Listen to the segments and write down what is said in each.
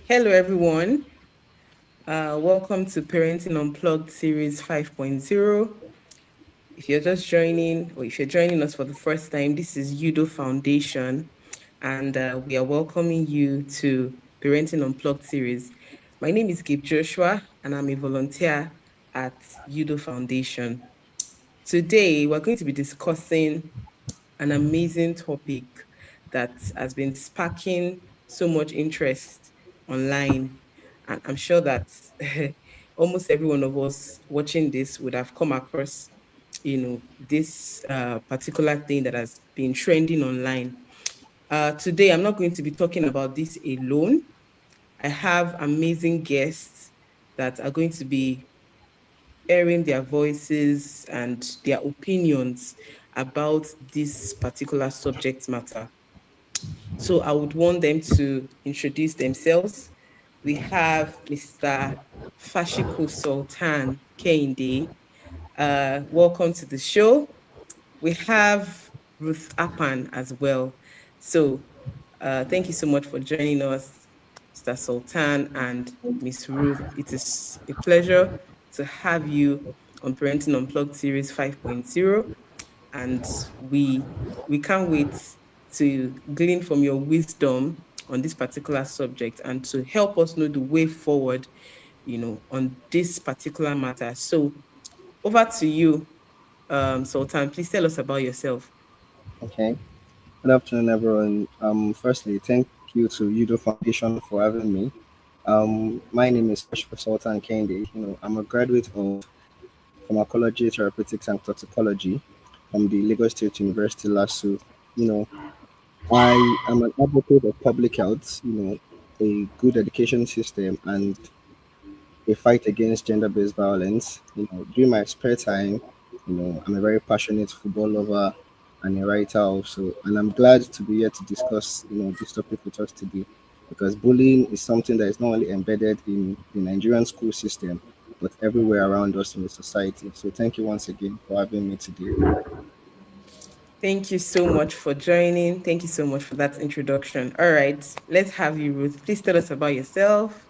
Hello, everyone. Welcome to Parenting Unplugged Series 5.0. If you're just joining, or if you're joining us for the first time, this is Udo Foundation, and we are welcoming you to Parenting Unplugged Series. My name is Gabe Joshua, and I'm a volunteer at Udo Foundation. Today, we're going to be discussing an amazing topic that has been sparking so much interest online. And I'm sure that almost every one of us watching this would have come across, this particular thing that has been trending online. Today, I'm not going to be talking about this alone. I have amazing guests that are going to be airing their voices and their opinions about this particular subject matter. So I would want them to introduce themselves. We have Mr. Fashiku Sultan Kehinde. Welcome to the show. We have Ruth Apan as well. So thank you so much for joining us, Mr. Sultan and Miss Ruth. It is a pleasure to have you on Parenting Unplugged Series 5.0, and we can't wait to glean from your wisdom on this particular subject and to help us know the way forward, on this particular matter. So over to you, Sultan. Please tell us about yourself. Okay. Good afternoon, everyone. Firstly, thank you to Udo Foundation for having me. My name is Special Sultan Kendi. I'm a graduate of Pharmacology, Therapeutics, and Toxicology from the Lagos State University, LASU. You know, I am an advocate of public health. A good education system and a fight against gender-based violence. During my spare time, I'm a very passionate football lover and a writer also, and I'm glad to be here to discuss, this topic with us today, because bullying is something that is not only embedded in the Nigerian school system, but everywhere around us in the society. So thank you once again for having me today. Thank you so much for joining. Thank you so much for that introduction. All right, let's have you, Ruth. Please tell us about yourself.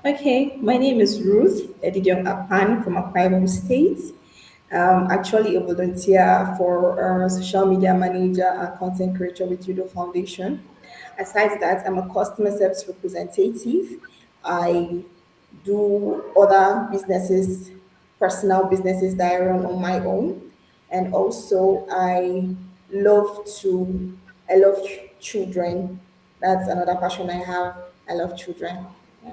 Okay, my name is Ruth Edidion Apan from Akwa Ibom State. Actually a volunteer for social media manager and content creator with Judo Foundation. Aside that, I'm a customer service representative. I do other businesses, personal businesses that I run on my own. And also I love children. That's another passion I have. I love children. Yeah.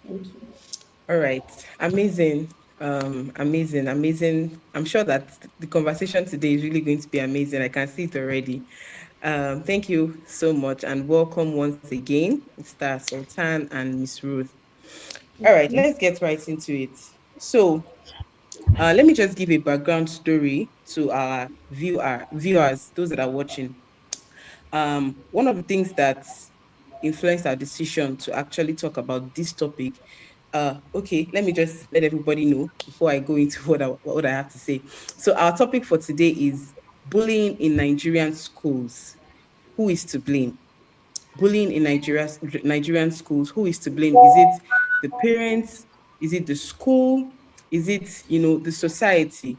Thank you. All right. Amazing. Amazing. I'm sure that the conversation today is really going to be amazing. I can see it already. Thank you so much and welcome once again, Mr. Sultan and Miss Ruth. All right, let's get right into it. So, let me just give a background story to our viewers, those that are watching. One of the things that influenced our decision to actually talk about this topic. Okay, let me just let everybody know before I go into what I have to say. So our topic for today is bullying in Nigerian schools. Who is to blame? Bullying in Nigerian schools. Who is to blame? Is it the parents? Is it the school? Is it the society?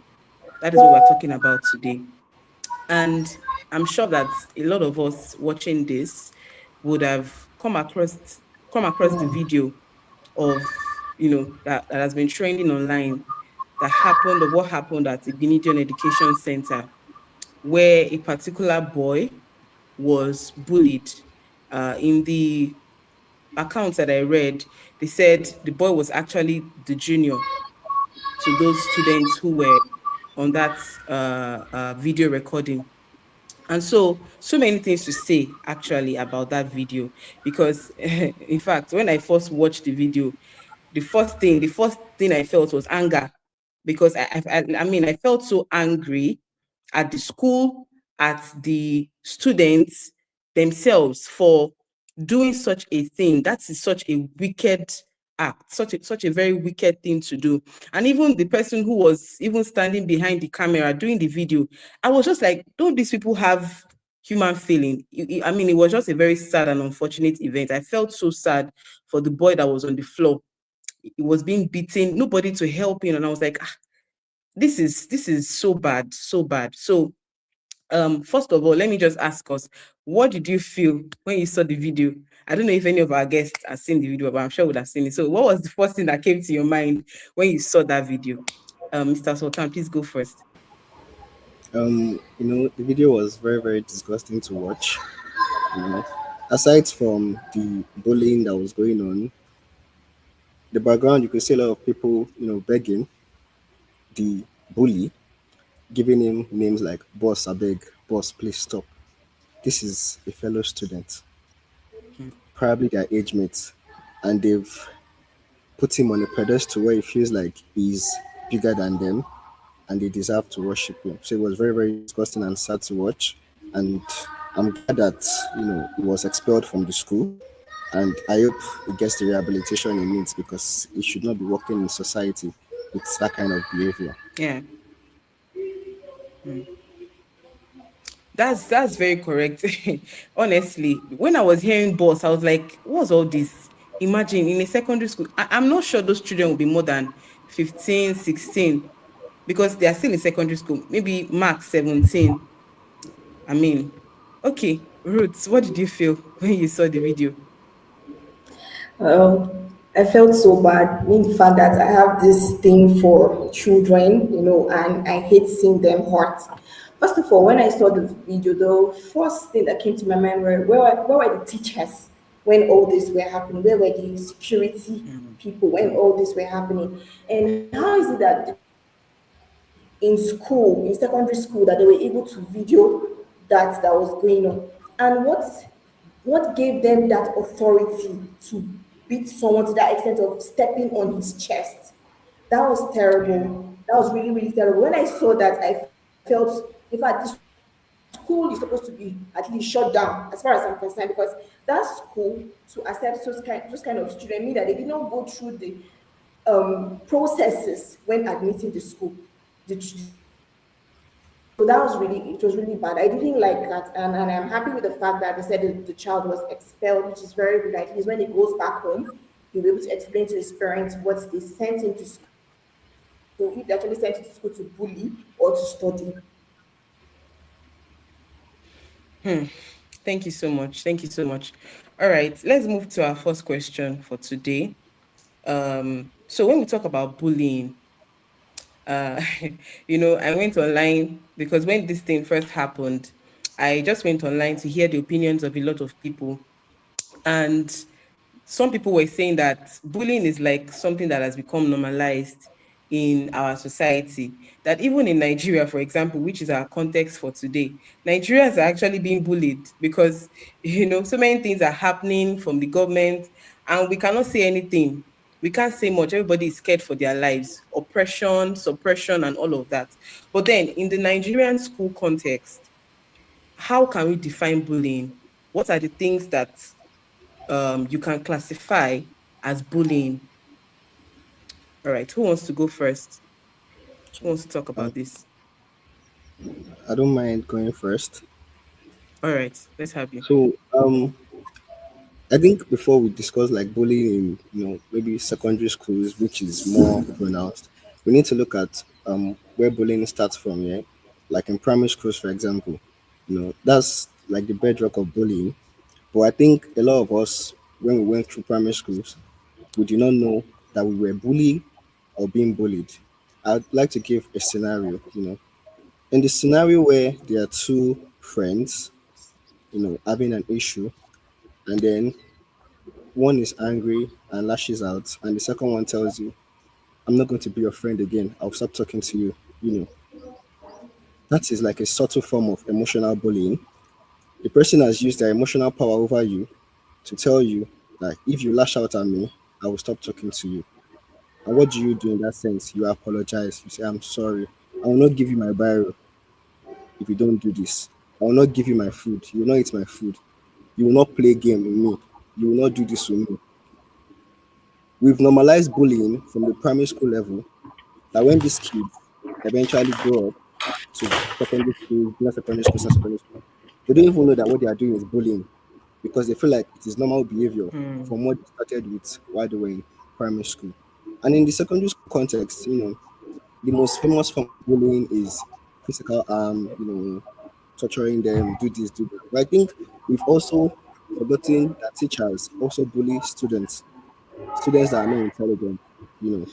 That is what we're talking about today. And I'm sure that a lot of us watching this would have come across the video of that has been trending online, that happened, or what happened at Igbinedion Education Centre, where a particular boy was bullied. In the accounts that I read, they said the boy was actually the junior to those students who were on that video recording. And so many things to say actually about that video, because in fact, when I first watched the video, the first thing I felt was anger, because I felt so angry at the school, at the students themselves for doing such a thing. That is such a wicked act, such a very wicked thing to do. And even the person who was even standing behind the camera doing the video, I was just like, don't these people have human feeling. I mean, it was just a very sad and unfortunate event. I felt so sad for the boy that was on the floor. He was being beaten, nobody to help him, and I was like, ah, this is so bad, so bad. So first of all, let me just ask us, what did you feel when you saw the video? I don't know if any of our guests have seen the video, but I'm sure would have seen it. So what was the first thing that came to your mind when you saw that video? Mr. Sultan, please go first. The video was very, very disgusting to watch. You know, aside from the bullying that was going on, the background you could see a lot of people, begging the bully, giving him names like "boss, I beg, boss, please stop." This is a fellow student, Hmm. probably their age mates, and they've put him on a pedestal where he feels like he's bigger than them and they deserve to worship him. So it was very, very disgusting and sad to watch. And I'm glad that, he was expelled from the school. And I hope he gets the rehabilitation he needs because he should not be working in society with that kind of behavior. Yeah. Hmm. That's very correct. Honestly, when I was hearing boss, I was like, what's all this? Imagine in a secondary school. I'm not sure those children will be more than 15, 16, because they are still in secondary school. Maybe max 17. I mean, okay, Ruth, what did you feel when you saw the video? I felt so bad in the fact that I have this thing for children, and I hate seeing them hurt. First of all, when I saw the video, the first thing that came to my mind were where were the teachers when all this were happening? Where were the security Mm, people when all this were happening? And how is it that the children in school, in secondary school, that they were able to video that was going on? And what gave them that authority to beat someone to that extent of stepping on his chest? That was yeah. terrible. That was really, really terrible. When I saw that, I felt, in fact, the school is supposed to be at least shut down, as far as I'm concerned, because that school, to accept those kind of children, mean that they did not go through the processes when admitting the school, the children. So that was really, it was really bad. I didn't like that, and I'm happy with the fact that they said the child was expelled, which is very good. At least when he goes back home, he'll be able to explain to his parents what they sent him to school, if they actually sent him to school to bully or to study. Hmm. Thank you so much. Thank you so much. All right, let's move to our first question for today. So when we talk about bullying, uh, I went online because when this thing first happened, I just went online to hear the opinions of a lot of people. And some people were saying that bullying is like something that has become normalized in our society. That even in Nigeria, for example, which is our context for today, Nigerians are actually being bullied because, so many things are happening from the government and we cannot say anything. We can't say much. Everybody is scared for their lives, oppression, suppression, and all of that. But then in the Nigerian school context, how can we define bullying? What are the things that you can classify as bullying? All right, who wants to go first? Who wants to talk Um, about this? I don't mind going first. All right, let's have you. So, I think before we discuss like bullying in maybe secondary schools, which is more pronounced, we need to look at where bullying starts from. Yeah, like in primary schools, for example, that's like the bedrock of bullying. But I think a lot of us, when we went through primary schools, we did not know that we were bullied or being bullied. I'd like to give a scenario. In the scenario where there are two friends, having an issue, and then one is angry and lashes out, and the second one tells you, "I'm not going to be your friend again. I'll stop talking to you." That is like a subtle form of emotional bullying. The person has used their emotional power over you to tell you that if you lash out at me, I will stop talking to you. And what do you do in that sense? You apologize. You say, "I'm sorry. I will not give you my biro if you don't do this. I will not give you my food. You will not eat my food. You will not play game with me. You will not do this with me." We've normalized bullying from the primary school level that when these kids eventually grow up to secondary school, junior secondary school, senior secondary school, They don't even know that what they are doing is bullying because they feel like it is normal behavior Mm. from what they started with while they were in primary school. And in the secondary school context, the most famous form of bullying is physical harm, torturing them, do this, do that. But I think we've also forgotten that teachers also bully students that are not intelligent. You know,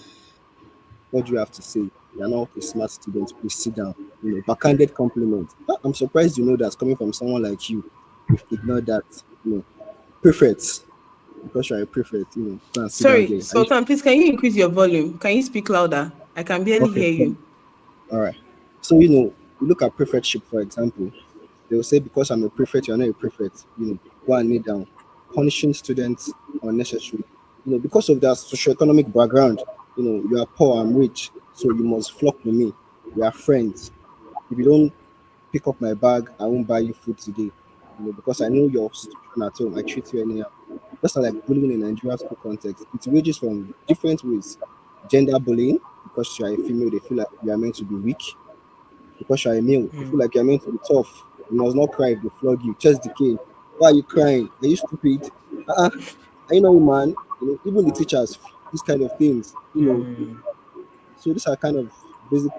what do you have to say? You're not a smart student, please sit down. Backhanded compliment. I'm surprised you know that coming from someone like you. You've ignored that, prefect, because you're a prefect, go and sit down Sorry, there. Sultan, please can you increase your volume? Can you speak louder? I can barely Okay, hear cool. you. All right. So, you look at prefectship, for example, they will say, because I'm a prefect, you're not a prefect, go and kneel down, punishing students unnecessarily. Because of their socioeconomic background, you are poor, I'm rich, so you must flock with me. We are friends. If you don't pick up my bag, I won't buy you food today. Because I know your situation at home, I treat you anyhow. Just like bullying in Nigerian school context, it ranges from different ways. Gender bullying, because you are a female, they feel like you are meant to be weak. Because you are a male, they feel like you are meant to be tough. You must not cry if they flog you. Chest decay. Why are you crying? Are you stupid? Uh-uh. Are you not a man? Even the teachers feel these kind of things. So these are kind of basic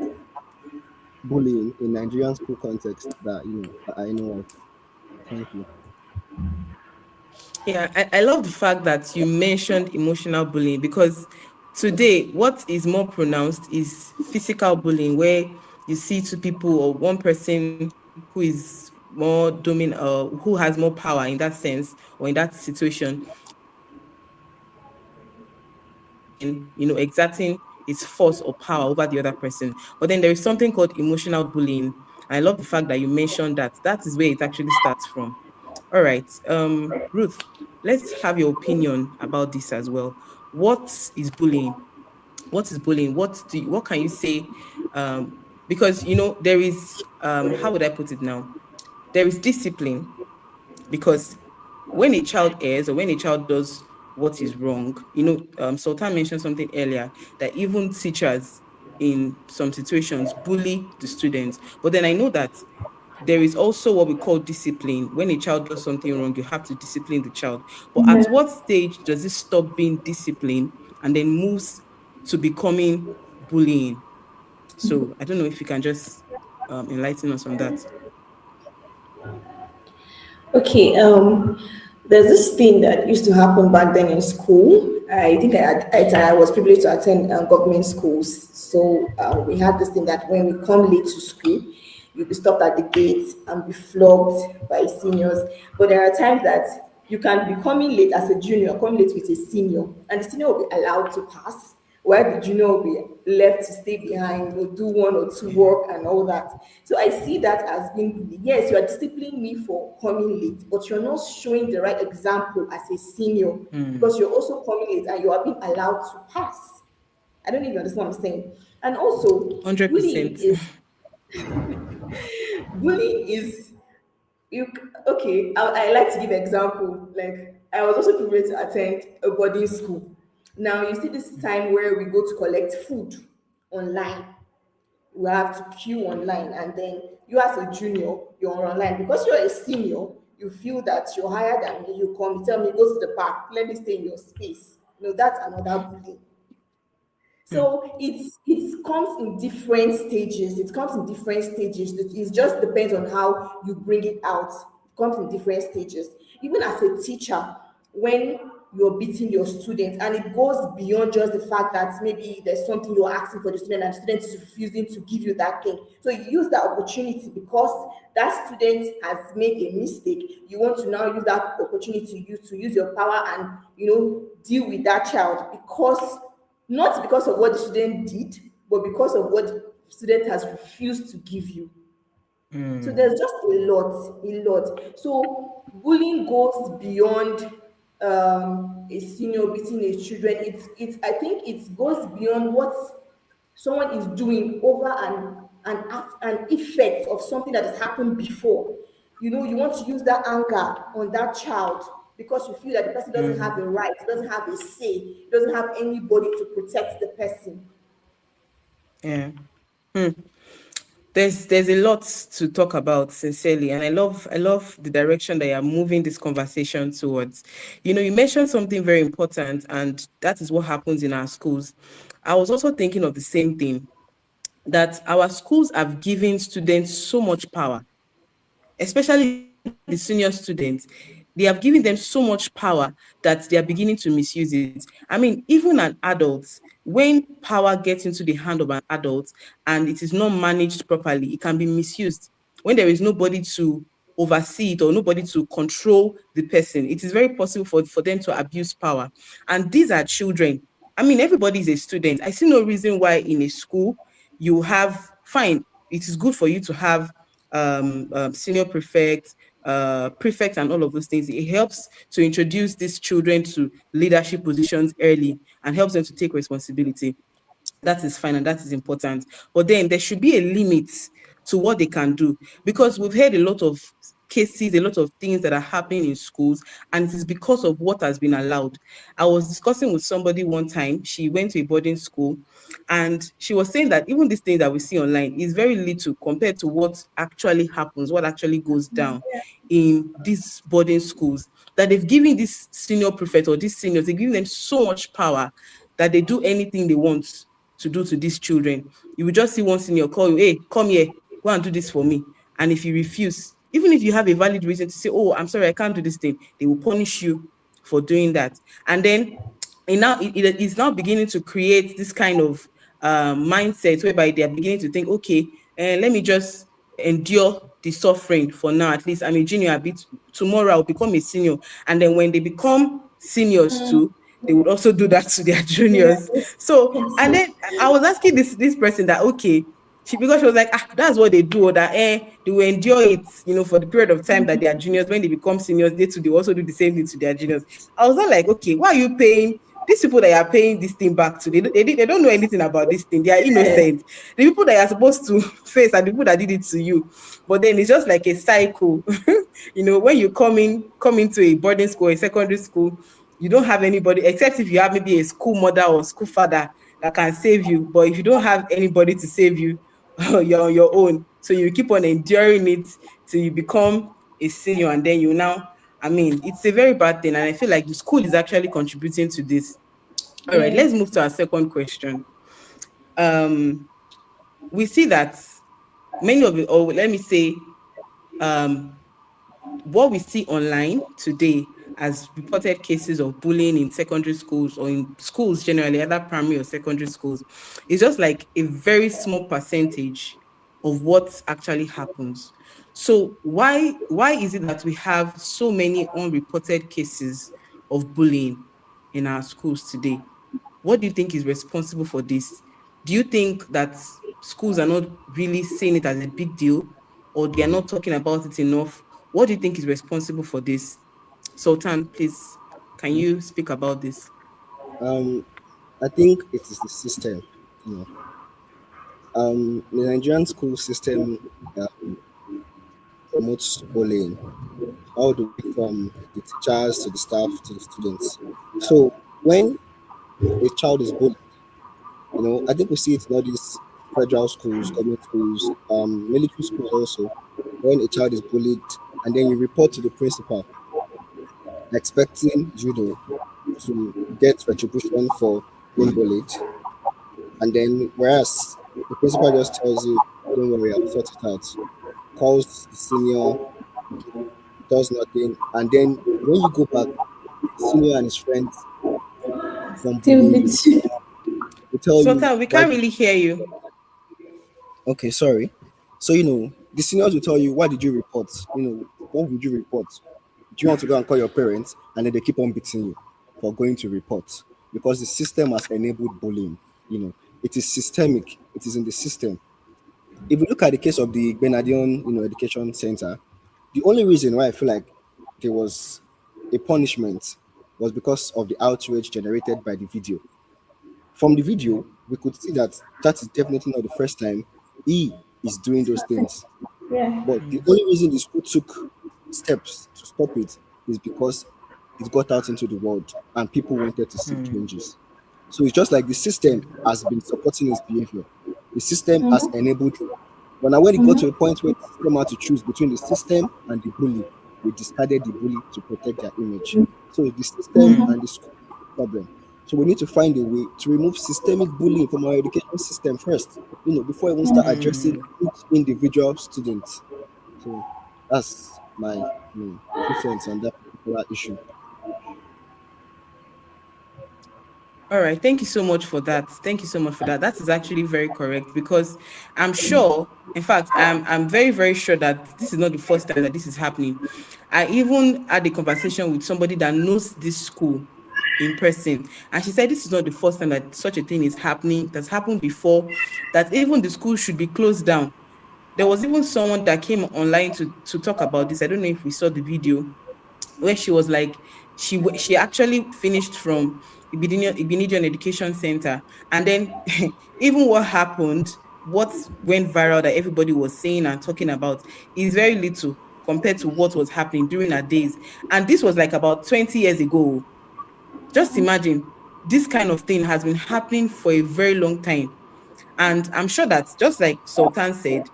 bullying in Nigerian school context that I know of. Thank you. Yeah, I love the fact that you mentioned emotional bullying because today, what is more pronounced is physical bullying, where you see two people or one person who is more dominant, who has more power in that sense or in that situation, exerting its force or power over the other person. But then there is something called emotional bullying. I love the fact that you mentioned that. That is where it actually starts from. All right. Ruth, let's have your opinion about this as well. What is bullying? What is bullying? What can you say? Because there is how would I put it now? There is discipline because when a child errs or when a child does what is wrong, Sultan mentioned something earlier that even teachers in some situations bully the students. But then I know that there is also what we call discipline. When a child does something wrong, you have to discipline the child. But at what stage does it stop being discipline and then moves to becoming bullying? So I don't know if you can just enlighten us on that. Okay, there's this thing that used to happen back then in school. I think I was privileged to attend government schools. So we had this thing that when we come late to school, you'll be stopped at the gate and be flogged by seniors. But there are times that you can be coming late as a junior, come late with a senior, and the senior will be allowed to pass, while the junior will be left to stay behind, do one or two Yeah. work and all that. So I see that as being bullying. Yes, you are disciplining me for coming late, but you're not showing the right example as a senior because you're also coming late and you are being allowed to pass. I don't even understand what I'm saying. And also, bullying 100%. is bullying is you okay. I like to give example. Like I was also privileged to attend a boarding school. Now you see this time where we go to collect food online. We have to queue online, and then you as a junior, you're online because you're a senior. You feel that you're higher than me. You come, you tell me go to the park. Let me stay in your space. No, that's another bullying. So it comes in different stages. It comes in different stages. It just depends on how you bring it out. It comes in different stages. Even as a teacher, when you're beating your students, and it goes beyond just the fact that maybe there's something you're asking for the student and the student is refusing to give you that thing. So you use that opportunity because that student has made a mistake. You want to now use that opportunity to use your power and deal with that child because not because of what the student did, but because of what the student has refused to give you. So there's just a lot. So bullying goes beyond a senior beating his children. I think it goes beyond what someone is doing over an effect of something that has happened before. You want to use that anger on that child because you feel that the person doesn't have a right, doesn't have a say, doesn't have anybody to protect the person. Yeah. There's a lot to talk about, sincerely, and I love the direction that you're moving this conversation towards. You mentioned something very important, and that is what happens in our schools. I was also thinking of the same thing, that our schools have given students so much power, especially the senior students. They have given them so much power that they are beginning to misuse it. I mean, even an adult, when power gets into the hand of an adult and it is not managed properly, it can be misused. When there is nobody to oversee it or nobody to control the person, it is very possible for them to abuse power. And these are children. I mean, everybody is a student. I see no reason why in a school you have, fine, it is good for you to have senior prefect, prefect, and all of those things. It helps to introduce these children to leadership positions early and helps them to take responsibility. That is fine and that is important. But then there should be a limit to what they can do, because we've heard a lot of cases, a lot of things that are happening in schools, and it is because of what has been allowed. I was discussing with somebody one time. She went to a boarding school, and she was saying that even these things that we see online is very little compared to what actually happens, what actually goes down in these boarding schools. That they've given this senior prefect or these seniors, they've given them so much power that they do anything they want to do to these children. You will just see one senior call you, hey, come here, go and do this for me. And if you refuse, even if you have a valid reason to say, oh, I'm sorry, I can't do this thing, they will punish you for doing that. And then it is now beginning to create this kind of mindset whereby they are beginning to think, okay, let me just endure the suffering for now. At least I'm a junior a bit. Tomorrow I'll become a senior. And then when they become seniors too, they would also do that to their juniors. Yes. So, Yes. and then I was asking this person that, okay, because she was like, that's what they do, or that they will endure it, for the period of time that they are juniors. When they become seniors, they too, they also do the same thing to their juniors. I was not like, okay, why are you paying these people that you are paying this thing back to? They don't know anything about this thing. They are innocent. The people that you are supposed to face are the people that did it to you. But then it's just like a cycle. When you come into a boarding school, a secondary school, you don't have anybody except if you have maybe a school mother or school father that can save you. But if you don't have anybody to save you, you're on your own. So you keep on enduring it till you become a senior, and then you now, I mean, it's a very bad thing. And I feel like the school is actually contributing to this. All right, let's Yes. move to our second question. Um, we see that many of it, or let me say, um, what we see online today as reported cases of bullying in secondary schools or in schools generally, either primary or secondary schools, is just like a very small percentage of what actually happens. So why is it that we have so many unreported cases of bullying in our schools today? What do you think is responsible for this? Do you think that schools are not really seeing it as a big deal, or they are not talking about it enough? What do you think is responsible for this? Sultan, please, can you speak about this? Um, I think it is the system. You know, the Nigerian school system promotes bullying all the way from the teachers to the staff to the students. So when a child is bullied, I think we see it in all these federal schools, government schools, military schools also. When a child is bullied, and then you report to the principal, expecting to get retribution for being bullied, and then whereas the principal just tells you, "Don't worry, I'll sort it out." Calls the senior, does nothing, and then when you go back, the senior and his friends keep on Still bullying you. beat you. They tell you, Sultan, we "Why can't did really hear you. Okay, sorry. So, the seniors will tell you, why did you report? What would you report? Do you want to go and call your parents? And then they keep on beating you for going to report because the system has enabled bullying. It is systemic, it is in the system. If you look at the case of the Igbinedion, Education Centre, the only reason why I feel like there was a punishment was because of the outrage generated by the video. From the video, we could see that that is definitely not the first time he is doing those things. Yeah. But the only reason the school took steps to stop it is because it got out into the world and people wanted to see changes. So it's just like the system has been supporting his behavior. The system has enabled him. But now when it got to a point where the system had to choose between the system and the bully, we discarded the bully to protect their image. So the system Mm, and the school is the problem. So we need to find a way to remove systemic bullying from our education system first, before we even start addressing mm. each individual student. So that's my 2 cents on that particular issue. All right. Thank you so much for that. Thank you so much for that. That is actually very correct because I'm sure, in fact, I'm very, very sure that this is not the first time that this is happening. I even had a conversation with somebody that knows this school in person, and she said this is not the first time that such a thing is happening. That's happened before, that even the school should be closed down. There was even someone that came online to talk about this. I don't know if we saw the video where she was like, she actually finished from Igbinedion Education Centre, and then even what happened, what went viral that everybody was saying and talking about is very little compared to what was happening during her days. And this was like about 20 years ago. Just imagine, this kind of thing has been happening for a very long time. And I'm sure that, just like Sultan said,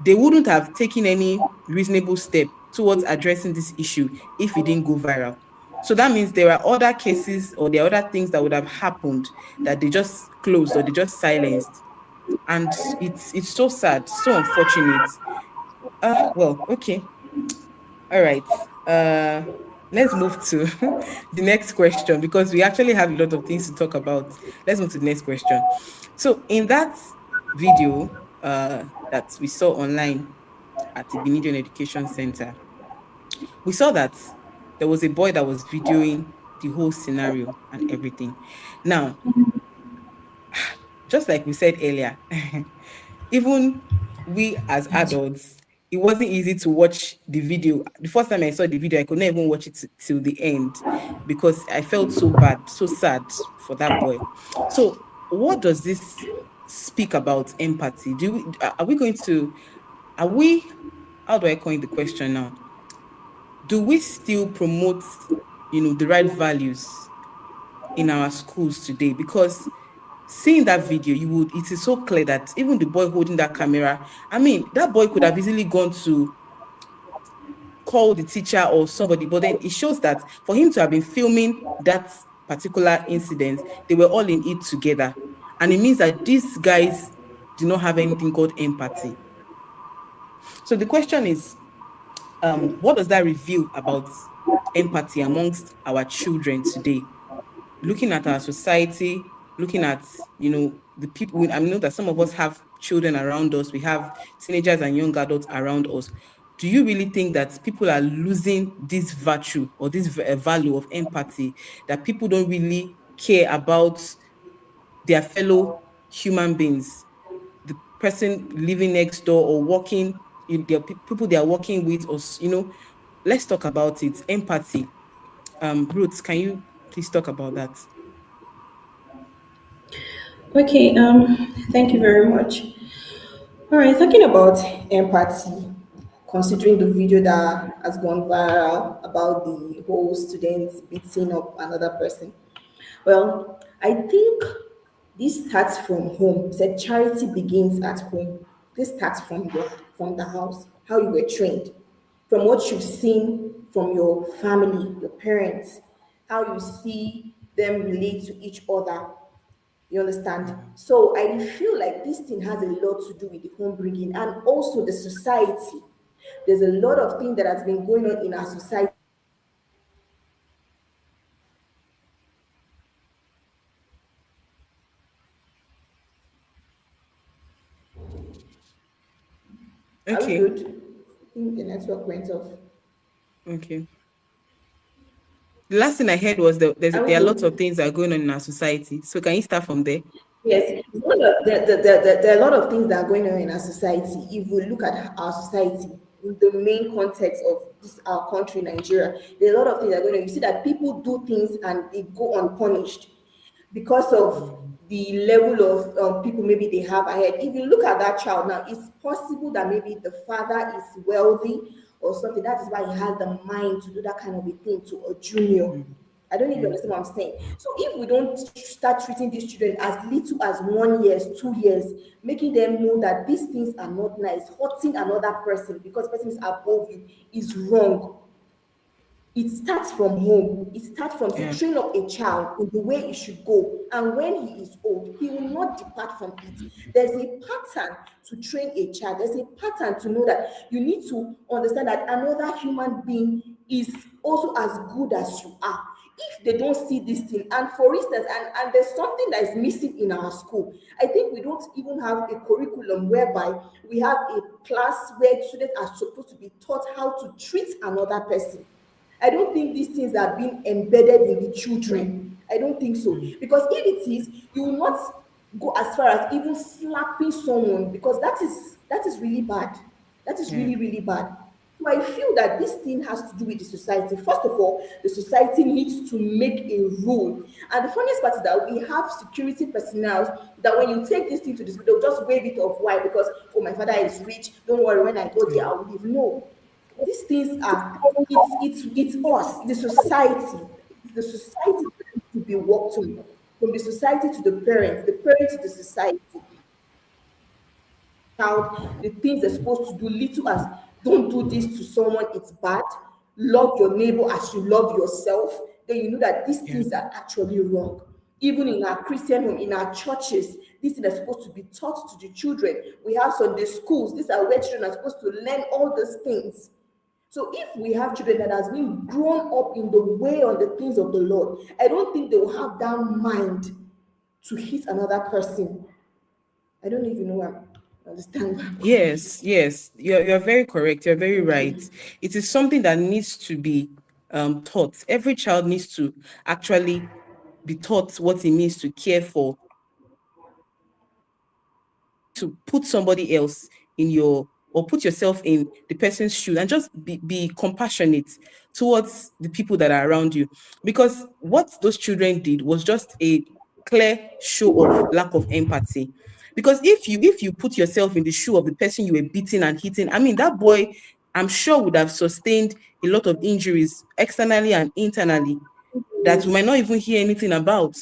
they wouldn't have taken any reasonable step towards addressing this issue if it didn't go viral. So that means there are other cases or there are other things that would have happened that they just closed or they just silenced. And it's so sad, so unfortunate. Well, okay. All right. Let's move to the next question because we actually have a lot of things to talk about. Let's move to the next question. So, in that video that we saw online at the Igbinedion Education Centre, we saw that there was a boy that was videoing the whole scenario and everything. Now, just like we said earlier, even we as adults, it wasn't easy to watch the video. The first time I saw the video, I could not even watch it till the end because I felt so bad, so sad for that boy. So, what does this speak about empathy? Are we going to, are we, how do I coin the question now? Do we still promote, the right values in our schools today? Because seeing that video, it is so clear that even the boy holding that camera, I mean, that boy could have easily gone to call the teacher or somebody, but then it shows that for him to have been filming that particular incident, they were all in it together. And it means that these guys do not have anything called empathy. So the question is, what does that reveal about empathy amongst our children today? Looking at our society, looking at, the people. I know that some of us have children around us. We have teenagers and young adults around us. Do you really think that people are losing this virtue or this value of empathy, that people don't really care about their fellow human beings, the person living next door or working, the people they are working with, or let's talk about it. Empathy. Ruth, can you please talk about that? Okay, thank you very much. All right, talking about empathy, considering the video that has gone viral about the whole students beating up another person. Well, I think this starts from home. Said charity begins at home. This starts from the house, how you were trained, from what you've seen from your family, your parents, how you see them relate to each other. You understand? So I feel like this thing has a lot to do with the home bringing and also the society. There's a lot of things that has been going on in our society. Are we Okay. good? I think the network went off. Okay. The last thing I heard was that Are we there are lots of good? things that are going on in our society. So can you start from there? Yes, there are a lot of things that are going on in our society. If we look at our society in the main context of this our country, Nigeria, there are a lot of things that are going on. You see that people do things and they go unpunished because of Mm, the level of people maybe they have ahead. If you look at that child now, it's possible that maybe the father is wealthy or something. That is why he has the mind to do that kind of a thing to a junior. mm, I don't even Yeah. understand what I'm saying. So if we don't start treating these children as little as 1 year, 2 years, making them know that these things are not nice, hurting another person because the person is above you is wrong. It starts from home. It starts from, say, Yeah. train up a child in the way it should go. And when he is old, he will not depart from it. There's a pattern to train a child. There's a pattern to know that you need to understand that another human being is also as good as you are. If they don't see this thing, and for instance, and there's something that is missing in our school, I think we don't even have a curriculum whereby we have a class where students are supposed to be taught how to treat another person. I don't think these things are being embedded in the children. I don't think so. Mm. Because if it is, you will not go as far as even slapping someone because that is really bad. That is Yeah. really, really bad. So I feel that this thing has to do with the society. First of all, the society needs to make a rule. And the funniest part is that we have security personnel that when you take this thing to this, they'll just wave it off. Why? Because, oh, my father is rich. Don't worry, when I go there, Yeah. I will leave. No, these things are, it's us, the society. It's the society that needs to be worked on. From the society to the parents to the society. Child, the things they're supposed to do, little as don't do this to someone, it's bad. Love your neighbor as you love yourself. Then you know that these Yeah. things are actually wrong. Even in our Christian home, in our churches, these things are supposed to be taught to the children. We have Sunday schools. These are where children are supposed to learn all these things. So if we have children that has been grown up in the way on the things of the Lord, I don't think they will have that mind to hit another person. I don't even know what understand where I'm coming from. Yes, yes, you're very correct. You're very right. It is something that needs to be taught. Every child needs to actually be taught what it means to care for, to put somebody else in your, or put yourself in the person's shoes, and just be compassionate towards the people that are around you. Because what those children did was just a clear show of lack of empathy. Because if you put yourself in the shoe of the person you were beating and hitting, I mean, that boy, I'm sure, would have sustained a lot of injuries externally and internally that we might not even hear anything about.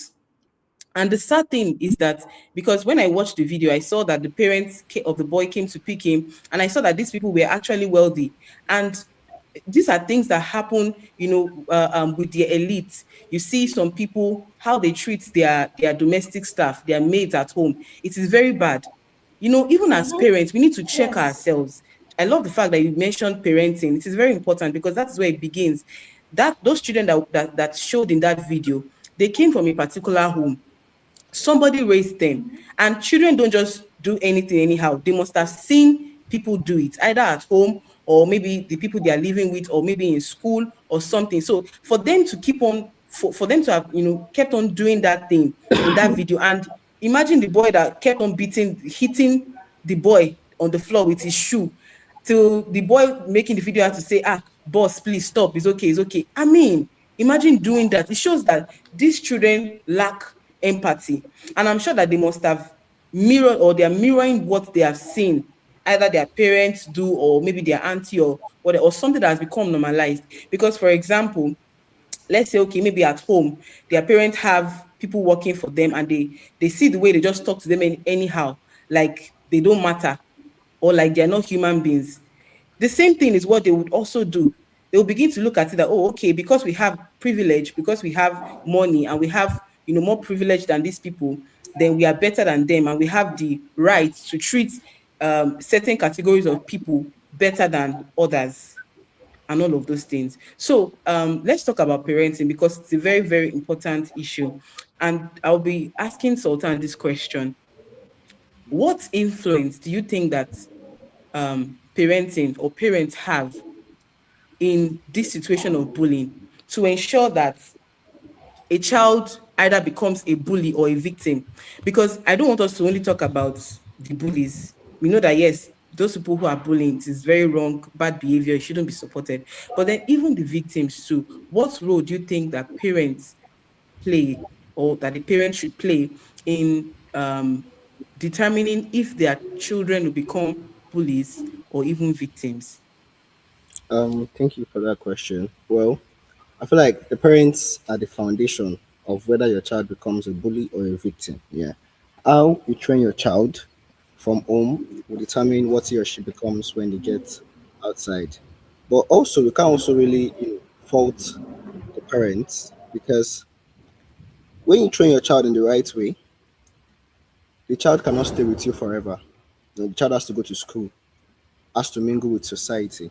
And the sad thing is that, because when I watched the video, I saw that the parents of the boy came to pick him, and I saw that these people were actually wealthy. And these are things that happen, with the elite. You see some people, how they treat their domestic staff, their maids at home. It is very bad. Even as parents, we need to check Yes. ourselves. I love the fact that you mentioned parenting. It is very important because that's where it begins. That those children that showed in that video, they came from a particular home. Somebody raised them. And children don't just do anything anyhow. They must have seen people do it, either at home, or maybe the people they are living with, or maybe in school or something. So for them to keep on, for them to have, kept on doing that thing in that video. And imagine the boy that kept on hitting the boy on the floor with his shoe, till the boy making the video had to say, boss, please stop, it's okay, it's okay. I mean, imagine doing that. It shows that these children lack empathy. And I'm sure that they must have mirrored, or they're mirroring what they have seen, either their parents do, or maybe their auntie, or whatever, or something that has become normalized. Because, for example, let's say, okay, maybe at home their parents have people working for them, and they see the way they just talk to them anyhow, like they don't matter, or like they're not human beings. The same thing is what they would also do. They will begin to look at it that, oh, okay, because we have privilege, because we have money, and we have, more privilege than these people, then we are better than them, and we have the right to treat certain categories of people better than others, and all of those things. So let's talk about parenting, because it's a very, very important issue. And I'll be asking Sultan this question: what influence do you think that parenting or parents have in this situation of bullying, to ensure that a child either becomes a bully or a victim? Because I don't want us to only talk about the bullies. We know that, yes, those people who are bullying, it is very wrong, bad behavior, it shouldn't be supported. But then even the victims too, what role do you think that parents play, or that the parents should play in determining if their children will become bullies or even victims? Thank you for that question. Well, I feel like the parents are the foundation of whether your child becomes a bully or a victim. Yeah. How you train your child from home will determine what he or she becomes when they get outside. But also, you can't also really, fault the parents, because when you train your child in the right way, the child cannot stay with you forever. The child has to go to school, has to mingle with society.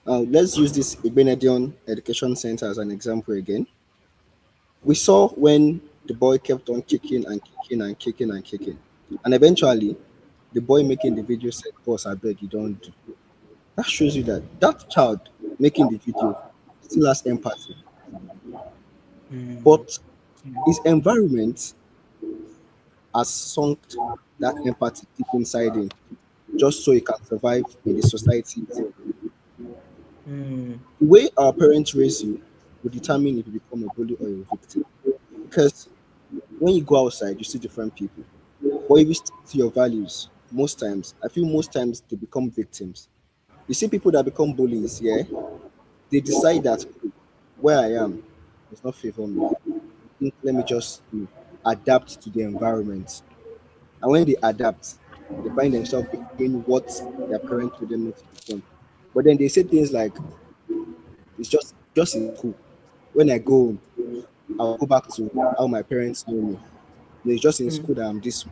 Now, let's use this Igbinedion Education Centre as an example again. We saw when the boy kept on kicking and kicking and kicking and kicking. And eventually, the boy making the video said, "Boss, I beg you don't do." That shows you that that child making the video still has empathy. Mm. But his environment has sunk that empathy deep inside him just so he can survive in the society he's in. Mm. The way our parents raise you will determine if you become a bully or a victim. Because when you go outside, you see different people. But if you stick to your values, most times, I feel most times they become victims. You see people that become bullies, yeah, they decide that, "Oh, where I am does not favor me. Think, let me just adapt to the environment." And when they adapt, they find themselves doing what their parents told them not to become. But then they say things like, it's just in school. When I go home, I'll go back to how my parents know me. It's just in Mm. school that I'm this way.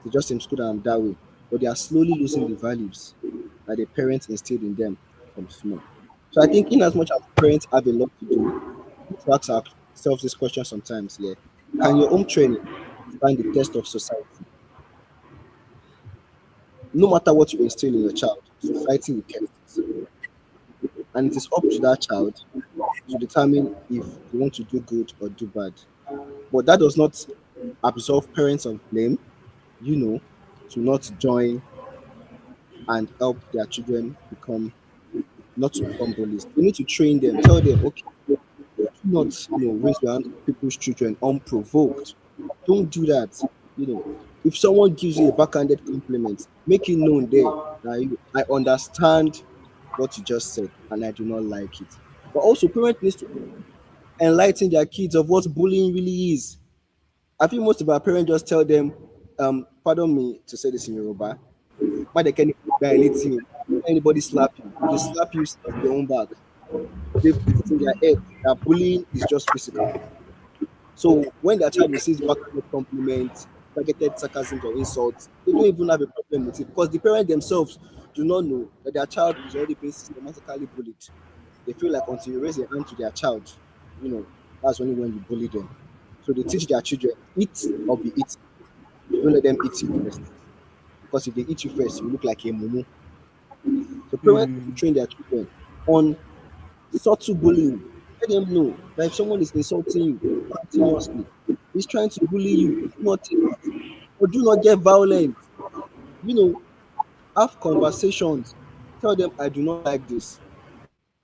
It's just in school that I'm that way. But they are slowly losing the values that the parents instilled in them from small. So I think in as much as parents have a lot to do, we need to ask ourselves this question sometimes, yeah. Can your home training stand the test of society? No matter what you instill in your child, society will test it. And it is up to that child to determine if they want to do good or do bad. But that does not absolve parents of blame, you know, to not join and help their children become not to become bullies. They need to train them, tell them, okay, do not, raise your hand on people's children unprovoked. Don't do that. You know, if someone gives you a backhanded compliment, make it known there that I understand what you just said and I do not like it. But also, parents need to enlighten their kids of what bullying really is. I think most of our parents just tell them, pardon me to say this in Yoruba, why they can anything, anybody slap you. If they slap you, slap your own back. They put it in their head that bullying is just physical. So when their child receives backhanded compliments, targeted sarcasm or insults, they don't even have a problem with it because the parents themselves do not know that their child is already being systematically bullied. They feel like until you raise a hand to their child, that's only when you bully them. So they teach their children, eat or be eaten. Don't let them eat you first. Because if they eat you first, you look like a mumu. So parents need to Mm. train their children on subtle bullying. Let them know that if someone is insulting you continuously, he's trying to bully you. Do not take it. Or do not get violent. You know, have conversations. Tell them I do not like this.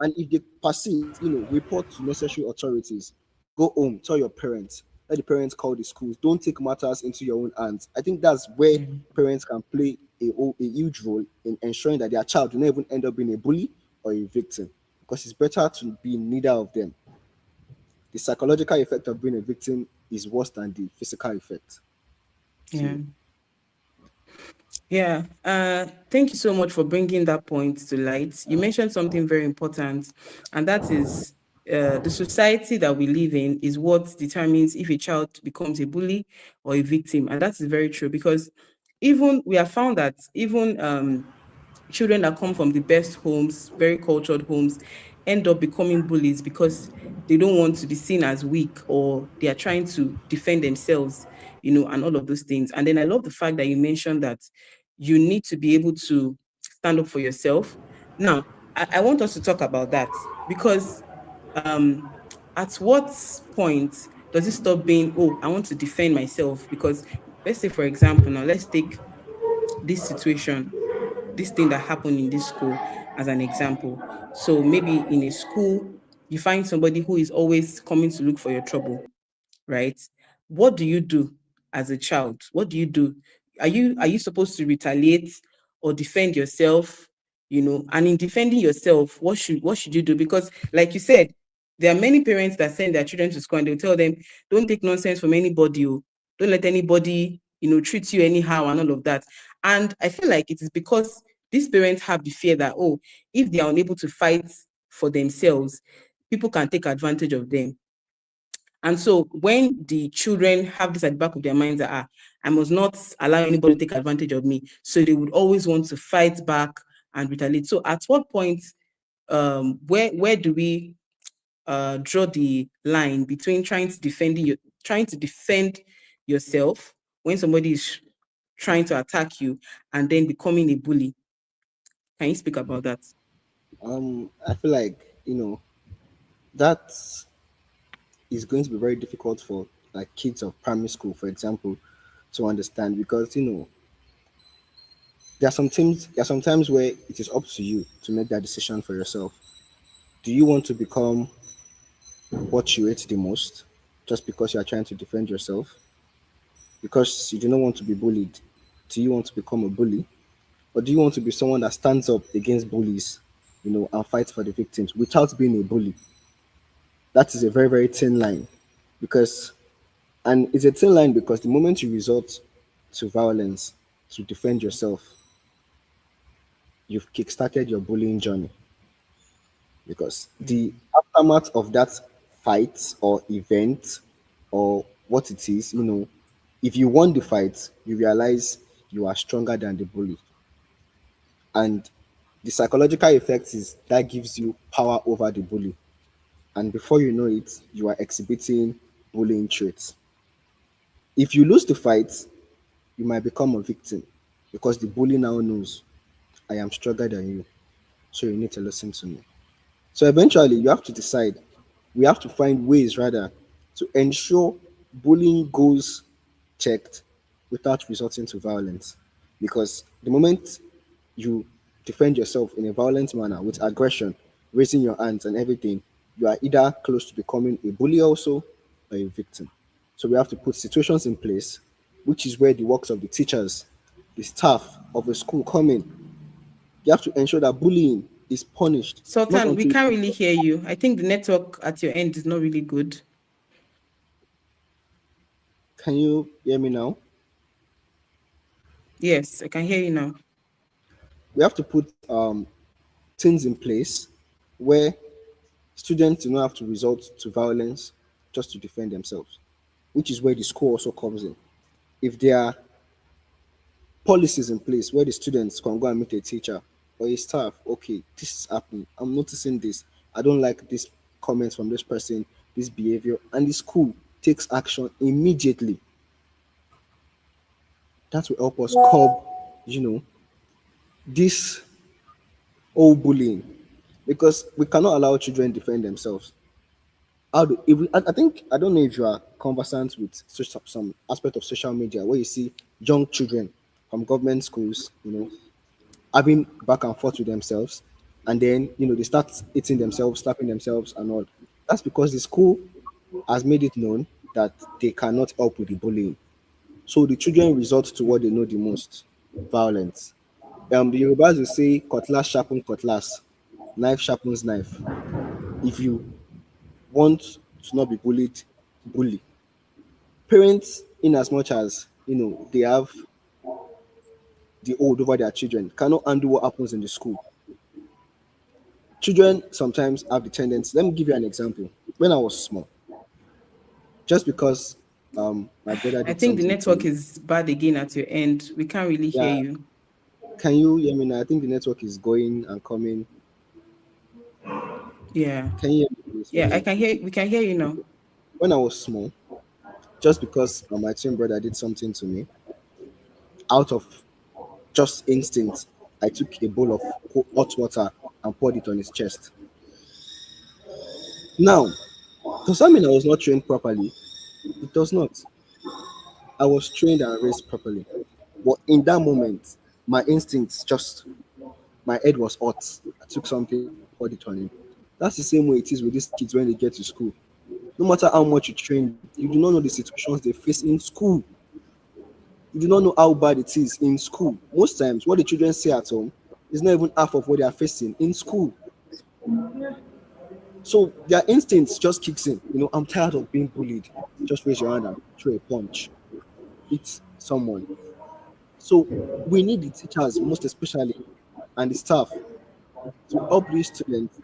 And if they persist, report to necessary authorities. Go home, tell your parents. Let the parents call the schools. Don't take matters into your own hands. I think that's where Mm. parents can play a huge role in ensuring that their child do not even end up being a bully or a victim. Because it's better to be neither of them. The psychological effect of being a victim is worse than the physical effect to Yeah. you. Yeah. Thank you so much for bringing that point to light. You mentioned something very important, and that is the society that we live in is what determines if a child becomes a bully or a victim. And that is very true because even we have found that even children that come from the best homes, very cultured homes, end up becoming bullies because they don't want to be seen as weak or they are trying to defend themselves, and all of those things. And then I love the fact that you mentioned that you need to be able to stand up for yourself. Now, I want us to talk about that because um, at what point does it stop being, oh, I want to defend myself? Because let's say, for example, now let's take this situation, this thing that happened in this school as an example. So maybe in a school, you find somebody who is always coming to look for your trouble, right? What do you do as a child? What do you do? Are you supposed to retaliate or defend yourself? And in defending yourself, what should you do? Because like you said, There are many parents that send their children to school and they'll tell them, don't take nonsense from anybody. Oh. Don't let anybody, treat you anyhow and all of that. And I feel like it is because these parents have the fear that, oh, if they are unable to fight for themselves, people can take advantage of them. And so when the children have this at the back of their minds that I must not allow anybody to take advantage of me, so they would always want to fight back and retaliate. So at what point, where do we draw the line between trying to defend yourself when somebody is trying to attack you and then becoming a bully? Can you speak about that? I feel like that is going to be very difficult for like kids of primary school, for example, to understand because there are some times where it is up to you to make that decision for yourself. Do you want to become what you hate the most just because you are trying to defend yourself? Because you do not want to be bullied. Do you want to become a bully? Or do you want to be someone that stands up against bullies, and fights for the victims without being a bully? That is a very, very thin line. Because and it's a thin line because the moment you resort to violence to defend yourself, you've kickstarted your bullying journey. Because the Mm. aftermath of that fight or event or what it is, if you won the fight, you realize you are stronger than the bully. And the psychological effect is that gives you power over the bully. And before you know it, you are exhibiting bullying traits. If you lose the fight, you might become a victim because the bully now knows I am stronger than you. So you need to listen to me. So eventually, you have to decide. We have to find ways, rather, to ensure bullying goes checked without resorting to violence. Because the moment you defend yourself in a violent manner with aggression, raising your hands and everything, you are either close to becoming a bully also or a victim. So we have to put situations in place, which is where the works of the teachers, the staff of the school come in. You have to ensure that bullying is punished, not Sultan, we until can't really hear you. I think the network at your end is not really good. can you hear me now? Yes, I can hear you now. We have to put things in place where students do not have to resort to violence just to defend themselves, which is where the school also comes in. If there are policies in place where the students can go and meet a teacher or a staff, okay, this is happening. I'm noticing this. I don't like this comments from this person, this behavior, and the school takes action immediately. That will help us curb, this whole bullying because we cannot allow children defend themselves. How do if we, I think I don't know if you are conversant with some aspect of social media where you see young children from government schools, having back and forth with themselves, and then they start hitting themselves, slapping themselves, and all. That's because the school has made it known that they cannot help with the bullying. So the children resort to what they know the most: violence. The Yorubas will say, "Cutlass sharpen cutlass, knife sharpens knife." If you want to not be bullied, bully. Parents, in as much as they have the hold over their children, cannot undo what happens in the school. Children sometimes have the tendency. Let me give you an example. When I was small, just because my brother I did think the something to network me. is bad again at your end. We can't really hear Yeah, you. can you hear me now? I think the network is going and coming. Yeah. Can you hear me please for Yeah, I now? can hear we can hear you now. When I was small, just because my twin brother did something to me, out of just instinct, I took a bowl of hot water and poured it on his chest. Now, does that mean I was not trained properly? It does not. I was trained and raised properly. But in that moment, my instincts just, my head was hot. I took something, poured it on him. That's the same way it is with these kids when they get to school. No matter how much you train them, you do not know the situations they face in school. You do not know how bad it is in school. Most times, what the children say at home is not even half of what they are facing in school. So their instincts just kicks in. I'm tired of being bullied. Just raise your hand and throw a punch, hit someone. So we need the teachers, most especially, and the staff to help these students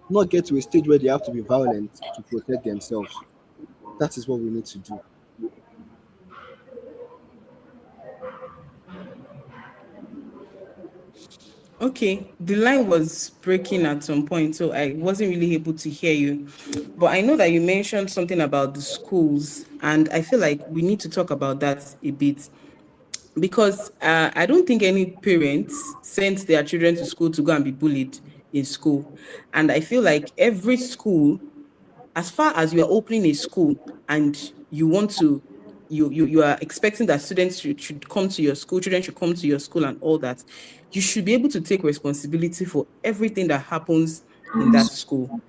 not get to a stage where they have to be violent to protect themselves. That is what we need to do. Okay, the line was breaking at some point, so I wasn't really able to hear you. But I know that you mentioned something about the schools, and I feel like we need to talk about that a bit because I don't think any parents sent their children to school to go and be bullied in school. And I feel like every school, as far as you are opening a school and you want to you are expecting that students should come to your school, children should come to your school and all that, you should be able to take responsibility for everything that happens in that school.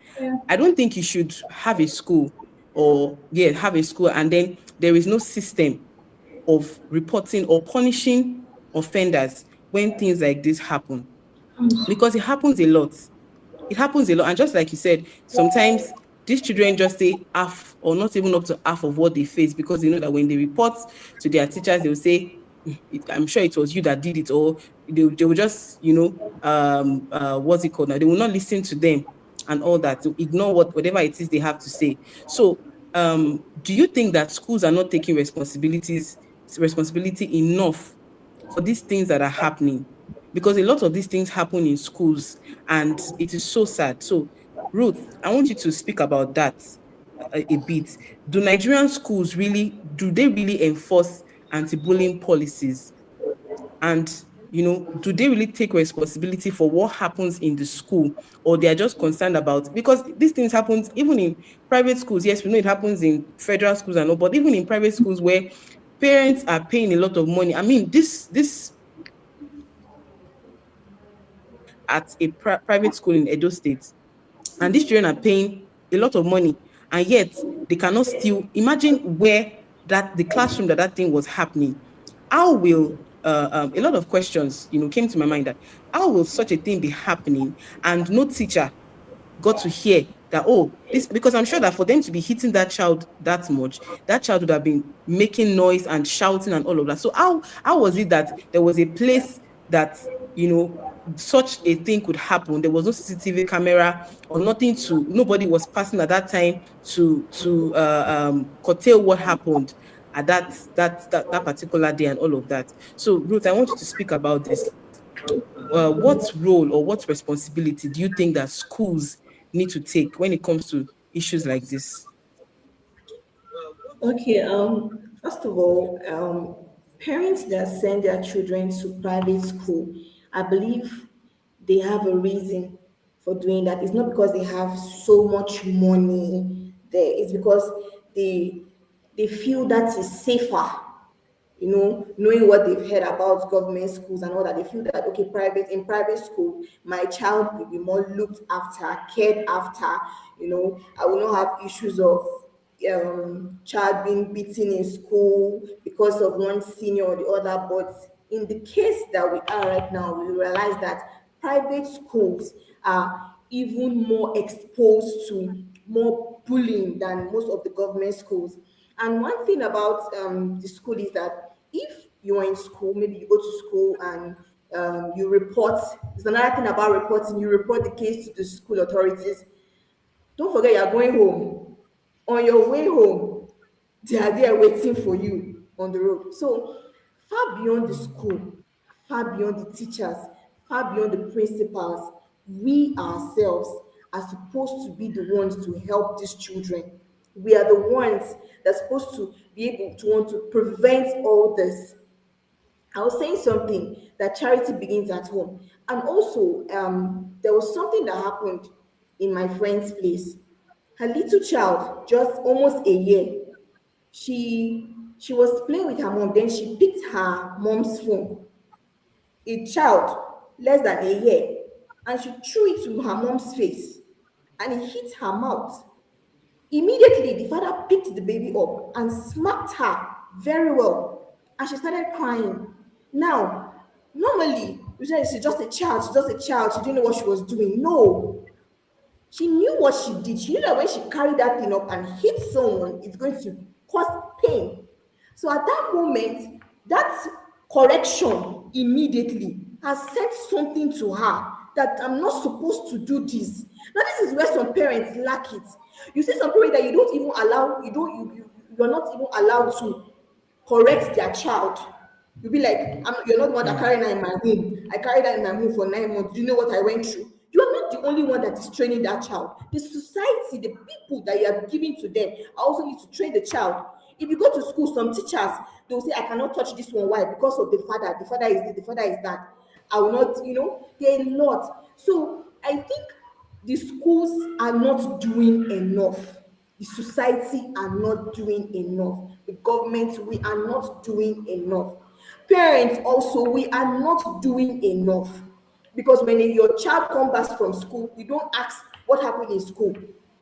I don't think you should have a school or yeah have a school and then there is no system of reporting or punishing offenders when things like this happen, because it happens a lot. It happens a lot. And just like you said, sometimes these children just say half or not even up to half of what they face because they know that when they report to their teachers, they will say, I'm sure it was you that did it, or they will just, what's it called now? They will not listen to them and all that, to ignore whatever it is they have to say. So do you think that schools are not taking responsibility enough for these things that are happening? Because a lot of these things happen in schools and it is so sad. So, Ruth, I want you to speak about that a bit. Do Nigerian schools really, do they really enforce anti-bullying policies? And, do they really take responsibility for what happens in the school, or they are just concerned about, because these things happen even in private schools. Yes, we know it happens in federal schools and all, but even in private schools where parents are paying a lot of money. I mean, this at a private school in Edo State, and these children are paying a lot of money, and yet they cannot still imagine where that the classroom that thing was happening. How will a lot of questions, came to my mind, that how will such a thing be happening and no teacher got to hear that, oh, this, because I'm sure that for them to be hitting that child that much, that child would have been making noise and shouting and all of that. So how was it that there was a place that, such a thing could happen? There was no CCTV camera or nothing, to nobody was passing at that time to curtail what happened at that particular day and all of that. So Ruth, I want you to speak about this. What role or what responsibility do you think that schools need to take when it comes to issues like this? Okay, first of all, parents that send their children to private school, I believe they have a reason for doing that. It's not because they have so much money there, it's because they they feel that is safer, knowing what they've heard about government schools and all that. They feel that, okay, private school, my child will be more looked after, cared after. I will not have issues of child being beaten in school because of one senior or the other. But in the case that we are right now, we realize that private schools are even more exposed to more bullying than most of the government schools. And one thing about the school is that if you are in school, maybe you go to school and you report. There's another thing about reporting. You report the case to the school authorities. Don't forget you are going home. On your way home, they are there waiting for you on the road. So far beyond the school, far beyond the teachers, far beyond the principals, we ourselves are supposed to be the ones to help these children. We are the ones that's supposed to be able to want to prevent all this. I was saying something that charity begins at home. And also, there was something that happened in my friend's place. Her little child, just almost a year, she was playing with her mom, then she picked her mom's phone. A child less than a year, and she threw it to her mom's face, and it hit her mouth. Immediately, the father picked the baby up and smacked her very well, and she started crying. Now, normally, you say she's just a child, she didn't know what she was doing. No, She knew what she did. She knew that when she carried that thing up and hit someone, it's going to cause pain. So at that moment, that correction immediately has sent something to her that I'm not supposed to do this. Now, this is where some parents lack it. You see some parents that you don't even allow, you're not even allowed to correct their child. You'll be like, you're not the one that carried that in my womb. I carried that in my womb for 9 months. Do you know what I went through? You are not the only one that is training that child. The society, the people that you are giving to them, also need to train the child. If you go to school, some teachers, they'll say, I cannot touch this one. Why? Because of the father. The father is this, the father is that. I will not, there are a lot. So I think the schools are not doing enough. The society are not doing enough. The government, we are not doing enough. Parents also, we are not doing enough. Because when your child comes back from school, you don't ask what happened in school.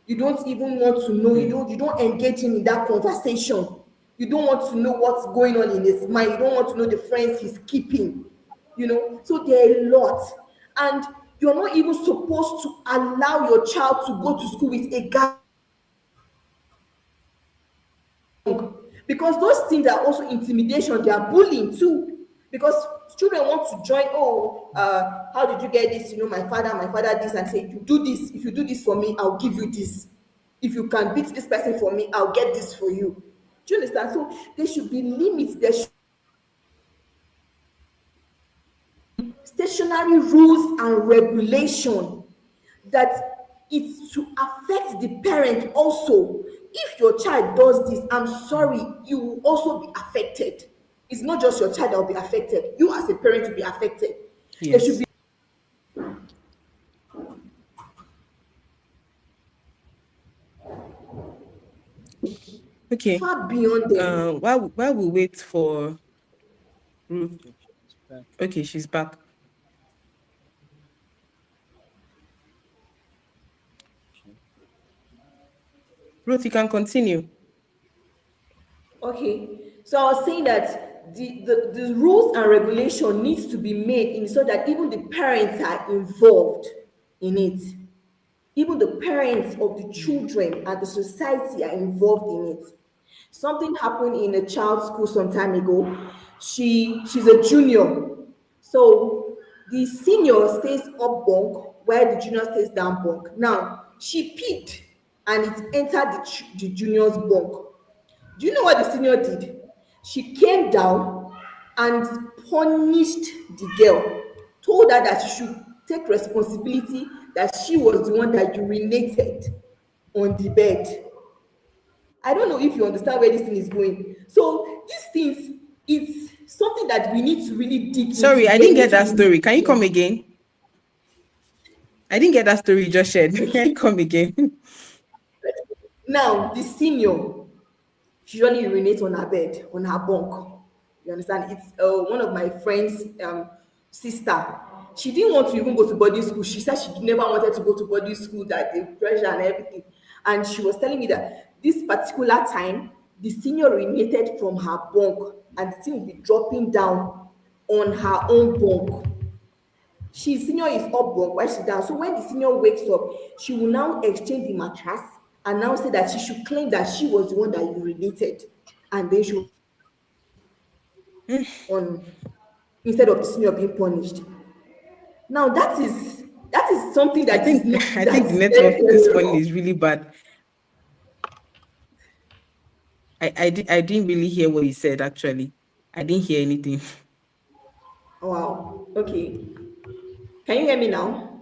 You don't even want to know. You don't engage him in that conversation. You don't want to know what's going on in his mind. You don't want to know the friends he's keeping. So there are a lot. And you're not even supposed to allow your child to go to school with a guy, because those things are also intimidation. They are bullying too, because children want to join. Oh, how did you get this? My father this, and say, you do this. If you do this for me, I'll give you this. If you can beat this person for me, I'll get this for you. Do you understand? So there should be limits. There should stationary rules and regulation that it's to affect the parent also. If your child does this, I'm sorry, you will also be affected. It's not just your child that will be affected. You as a parent will be affected. There should Yes. be Okay. far beyond them. While we wait for Ruth. Okay, she's back. Okay, she's back. Okay. Ruth, you can continue. Okay, so I was saying that the rules and regulation needs to be made in so that even the parents are involved in it. Even the parents of the children and the society are involved in it. Something happened in a child's school some time ago. She's a junior, so the senior stays up bunk while the junior stays down bunk. Now she peed and it entered the junior's bunk. Do you know what the senior did? She came down and punished the girl, told her that she should take responsibility, that she was the one that urinated on the bed. I don't know if you understand where this thing is going. So these things, it's something that we need to really dig Sorry, into. I They didn't need get to that really story. Can you dig come into. again? I didn't get that story you just shared. The Can you se- come again? Now, the senior, she usually urinates on her bed, on her bunk. You understand? It's one of my friend's sister. She didn't want to even go to boarding school. She said she never wanted to go to boarding school, that the pressure and everything. And she was telling me that this particular time, the senior urinated from her bunk, and the thing will be dropping down on her own bunk. She senior is up bunk while she's down. So when the senior wakes up, she will now exchange the mattress and now say that she should claim that she was the one that urinated, and then she will on instead of the senior being punished. Now that is something I that is think not I that think the is very network this very morning wrong. is really bad. I didn't really hear what you said actually. I didn't hear anything. Wow. Okay. Can you hear me now?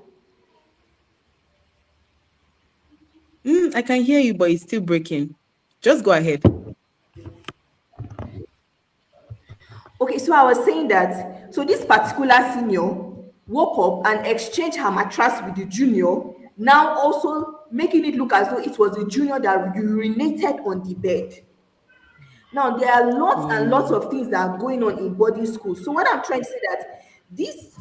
I can hear you, but it's still breaking. Just go ahead. Okay, so I was saying that so this particular senior woke up and exchanged her mattress with the junior, now also making it look as though it was the junior that urinated on the bed. Now there are lots and lots Mm. of things that are going on in boarding schools. So what I'm trying to say that this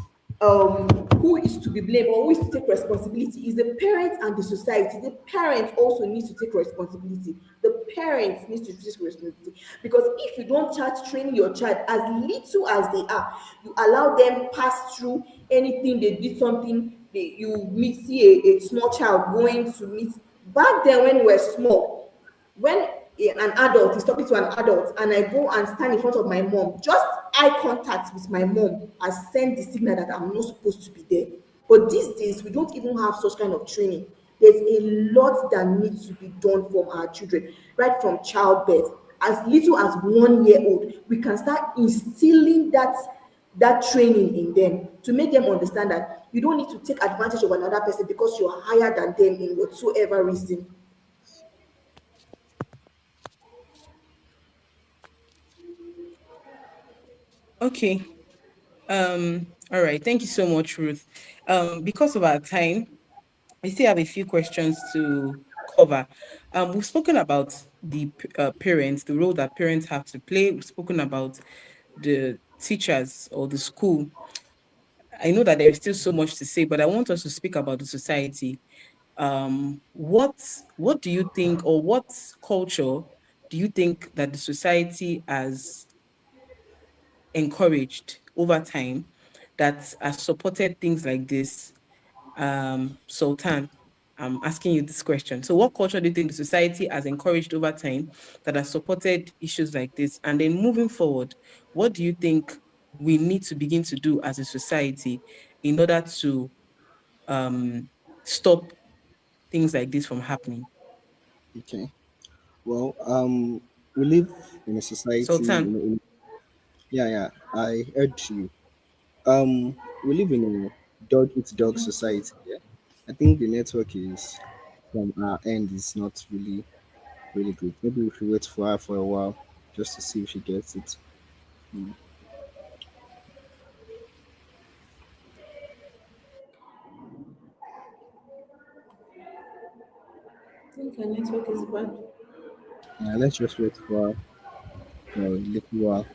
who is to be blamed or who is to take responsibility is the parents and the society. The parents also need to take responsibility. The parents need to take responsibility, because if you don't start training your child as little as they are, you allow them pass through anything they did something. You meet see a small child going to meet. Back then when we were small, when an adult is talking to an adult and I go and stand in front of my mom, just eye contact with my mom has sent the signal that I'm not supposed to be there. But these days we don't even have such kind of training. There's a lot that needs to be done from our children, right from childbirth. As little as 1 year old, we can start instilling that training in them to make them understand that you don't need to take advantage of another person because you are higher than them in whatsoever reason. Okay. All right. Thank you so much, Ruth. Because of our time, we still have a few questions to cover. We've spoken about the parents, the role that parents have to play. We've spoken about the teachers or the school. I know that there is still so much to say, but I want us to speak about the society. What do you think, or what culture do you think that the society has encouraged over time that has supported things like this? Sultan, I'm asking you this question. So, what culture do you think the society has encouraged over time that has supported issues like this? And then moving forward, what do you think we need to begin to do as a society in order to um, stop things like this from happening? Okay. Well, we live in a society. Sultan, Yeah, yeah. I heard you. We live in a dog eat dog society. Yeah. I think the network is from our end is not really good. Maybe we should wait for her for a while just to see if she gets it. Mm. I think our network is bad. Let's just wait for her for a little while.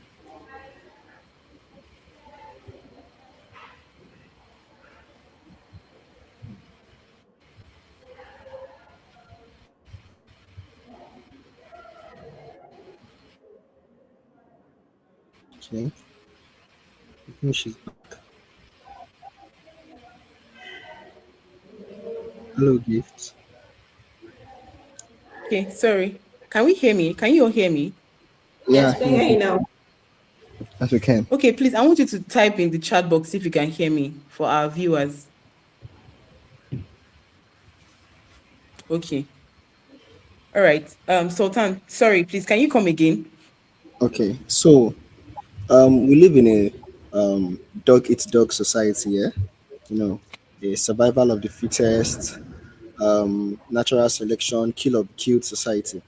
Okay. I think she's back. Hello, gift. okay, sorry. Can we hear me? Can you all hear me? Yeah, Yes, I we can can hear hear. you now. Yes, we can. Okay, please, I want you to type in the chat box if you can hear me for our viewers. Okay. All right. Sultan, sorry, please, can you come again? Okay, so we live in a dog eat dog society. Yeah, you know, a survival of the fittest, natural selection, kill or be killed society.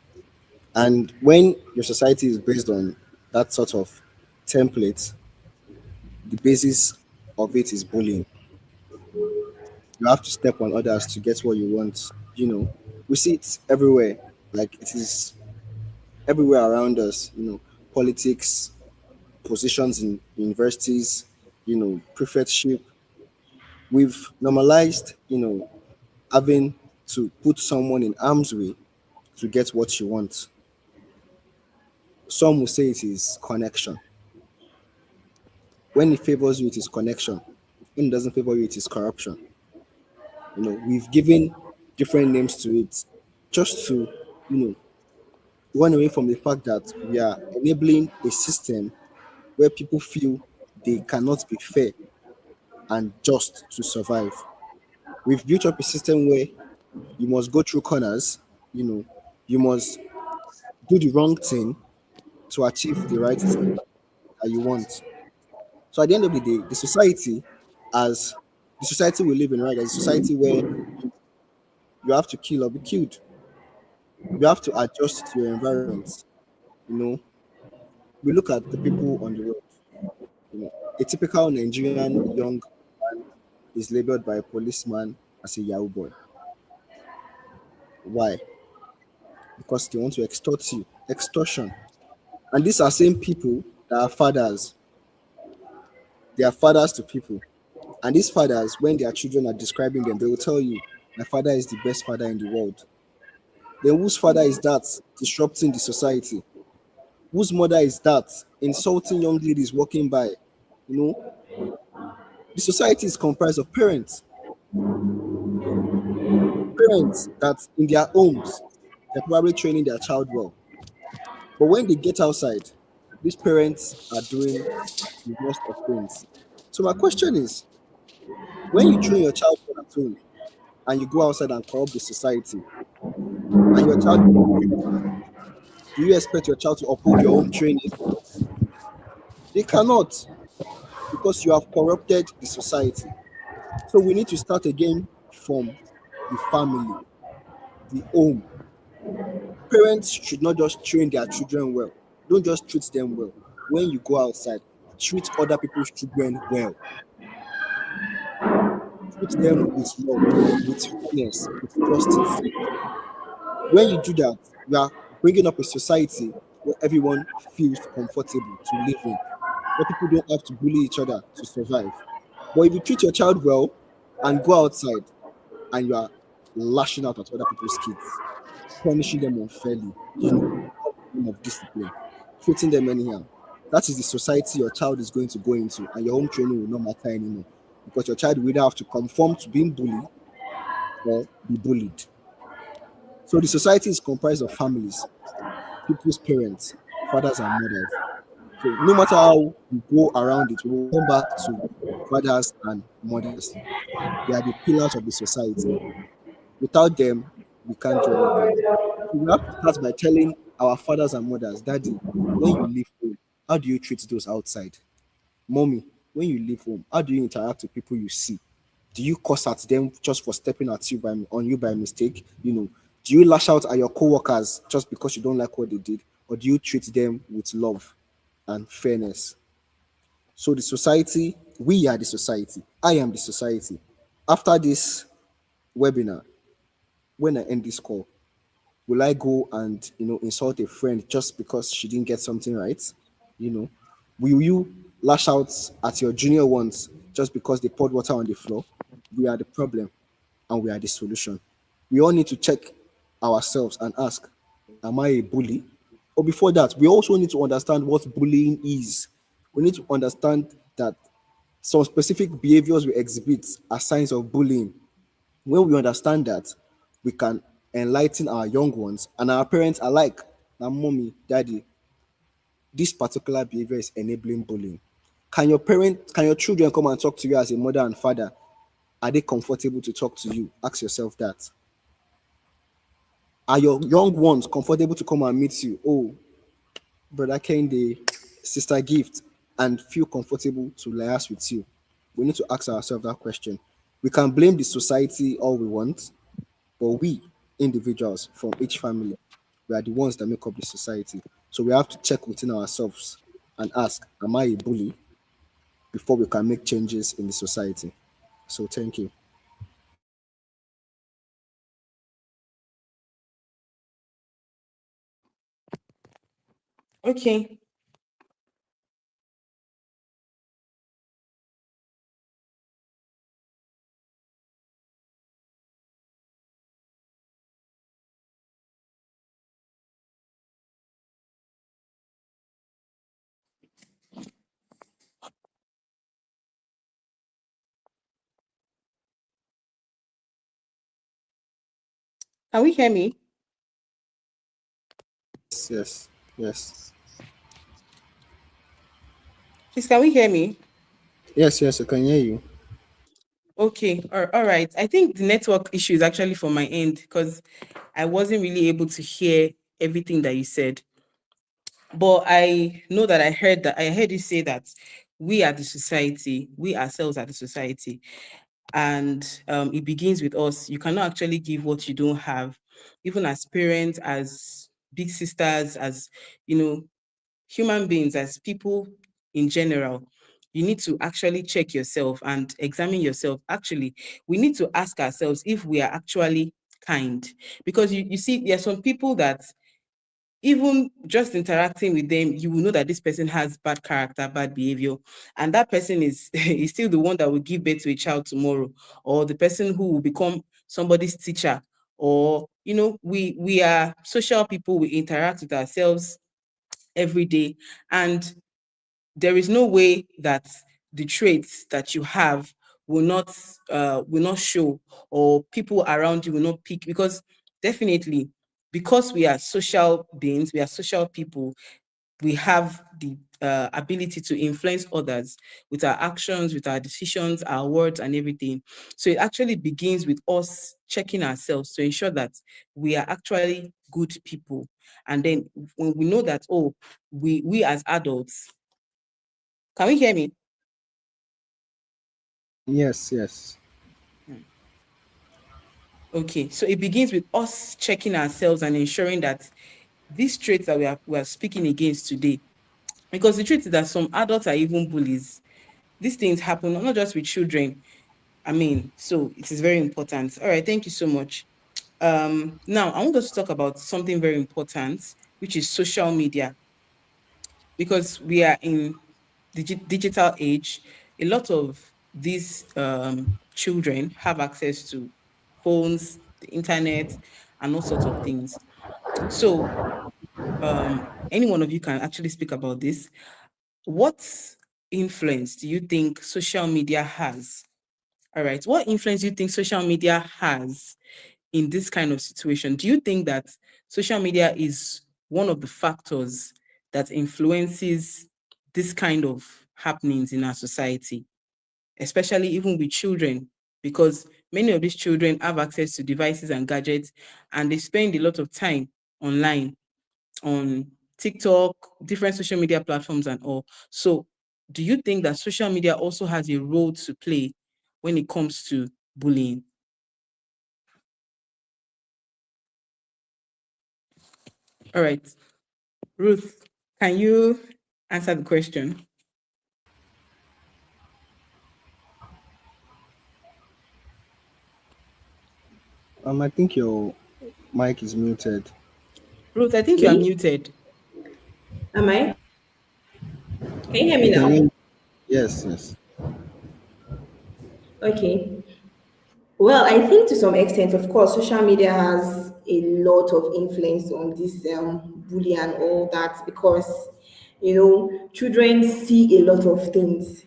And when your society is based on that sort of template, the basis of it is bullying. You have to step on others to get what you want. We see it everywhere. Like it is everywhere around us. Politics, positions in universities, prefectship. We've normalized, having to put someone in harm's way to get what you want. Some will say it is connection. When it favors you, it is connection. When it doesn't favor you, it is corruption. We've given different names to it just to, you know, run away from the fact that we are enabling a system where people feel they cannot be fair and just to survive. We've built up a system where you must go through corners, you know, you must do the wrong thing to achieve the right thing that you want. So at the end of the day, as the society we live in, right, is a society where you have to kill or be killed. You have to adjust to your environment. You know, we look at the people on the road. A typical Nigerian young man is labeled by a policeman as a Yahoo boy. Why? Because they want to extort you. Extortion. And these are same people that are fathers. They are fathers to people. And these fathers, when their children are describing them, they will tell you, my father is the best father in the world. Then whose father is that disrupting the society? Whose mother is that insulting young ladies walking by? You know, the society is comprised of parents. Parents that in their homes, they're probably training their child well. But when they get outside, these parents are doing the worst of things. So my question is, when you train your child well at home and you go outside and corrupt the society, and your child is trained, do you expect your child to uphold your home training? They cannot, because you have corrupted the society. So we need to start again from the family, the home. Parents should not just train their children well. Don't just treat them well. When you go outside, treat other people's children well. Treat them with love, with fairness, with justice. When you do that, you are bringing up a society where everyone feels comfortable to live in, where people don't have to bully each other to survive. But if you treat your child well and go outside and you are lashing out at other people's kids, punishing them unfairly, all in the name of discipline, treating them anyhow. That is the society your child is going to go into, and your home training will not matter anymore because your child will either have to conform to being bullied or be bullied. So the society is comprised of families, people's parents, fathers and mothers. So no matter how we go around it, we will come back to fathers and mothers. They are the pillars of the society. Without them, we can't do anything. So we have to start by telling our fathers and mothers, Daddy, when you leave home, how do you treat those outside? Mommy, when you leave home, how do you interact with people you see? Do you cuss at them just for stepping at you on you by mistake? Do you lash out at your coworkers just because you don't like what they did, or do you treat them with love and fairness? So the society, we are the society. I am the society. After this webinar, when I end this call, will I go and insult a friend just because she didn't get something right? You know, will you lash out at your junior ones just because they poured water on the floor? We are the problem and we are the solution. We all need to check ourselves and ask, am I a bully? Or before that, we also need to understand what bullying is. We need to understand that some specific behaviors we exhibit are signs of bullying. When we understand that, we can enlighten our young ones and our parents alike. Now, mommy, daddy, this particular behavior is enabling bullying. Can your children come and talk to you as a mother and father? Are they comfortable to talk to you? Ask yourself that. Are your young ones comfortable to come and meet you? Oh, brother Kende, sister Gift, and feel comfortable to liaise with you? We need to ask ourselves that question. We can blame the society all we want, but we, individuals from each family, we are the ones that make up the society. So we have to check within ourselves and ask, am I a bully? Before we can make changes in the society. So thank you. Okay. Can we hear me? Yes, yes, yes. Please, can we hear me? Yes, yes, I can hear you. Okay. All right. I think the network issue is actually from my end because I wasn't really able to hear everything that you said. But I know that I heard you say that we are the society, we ourselves are the society, and it begins with us. You cannot actually give what you don't have, even as parents, as big sisters, as you know, human beings, as people in general. You need to actually check yourself and examine yourself. Actually, we need to ask ourselves if we are actually kind, because you see, there are some people that even just interacting with them, you will know that this person has bad character, bad behavior, and that person is is still the one that will give birth to a child tomorrow, or the person who will become somebody's teacher, or we are social people. We interact with ourselves every day, and there is no way that the traits that you have will not show, or people around you will not pick, because definitely, because we are social beings, we are social people, we have the ability to influence others with our actions, with our decisions, our words, and everything. So it actually begins with us checking ourselves to ensure that we are actually good people. And then when we know that, oh, we as adults, can we hear me? Yes, yes. Hmm. Okay, so it begins with us checking ourselves and ensuring that these traits that we are speaking against today, because the truth is that some adults are even bullies. These things happen not just with children. I mean, so it is very important. All right, thank you so much. Now I want us to talk about something very important, which is social media, because we are in digital age. A lot of these children have access to phones, the internet, and all sorts of things. So, any one of you can actually speak about this. What influence do you think social media has? All right. What influence do you think social media has in this kind of situation? Do you think that social media is one of the factors that influences this kind of happenings in our society, especially even with children? Because many of these children have access to devices and gadgets, and they spend a lot of time online, on TikTok, different social media platforms, and all. So, do you think that social media also has a role to play when it comes to bullying? All right, Ruth, can you answer the question? I think your mic is muted. Ruth, I think you are Me? muted. Am I? Can you hear me We can now? hear. Yes, yes. Okay. Well, I think to some extent, of course, social media has a lot of influence on this bullying and all that because, children see a lot of things.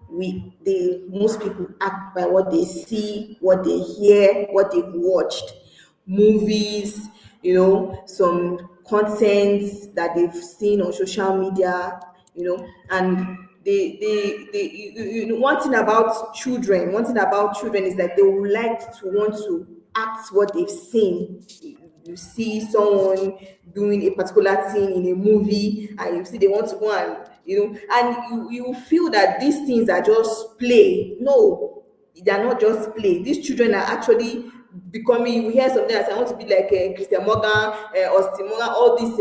Most people act by what they see, what they hear, what they've watched, movies, some contents that they've seen on social media, and one thing about children, is that they would like to want to act what they've seen. You see someone doing a particular thing in a movie, and you see they want to go and you feel that these things are just play. No, they are not just play. These children are actually becoming. We hear something as I want to be like Christian Morgan, Austin Morgan, all these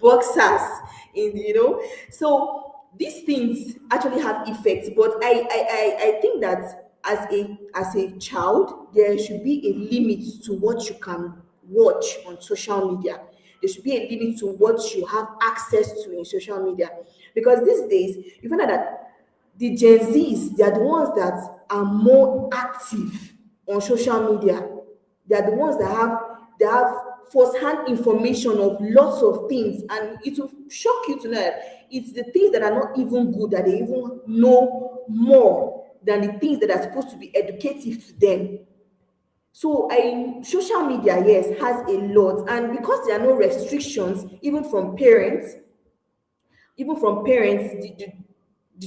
boxers in so these things actually have effects, but I think that as a child there should be a limit to what you can watch on social media. There should be a limit to what you have access to in social media, because these days you find out that the Gen Zs, they are the ones that are more active on social media. They are the ones that have first-hand information of lots of things, and it will shock you to know that it's the things that are not even good that they even know more than the things that are supposed to be educative to them. So I social media, yes, has a lot, and because there are no restrictions, even from parents, the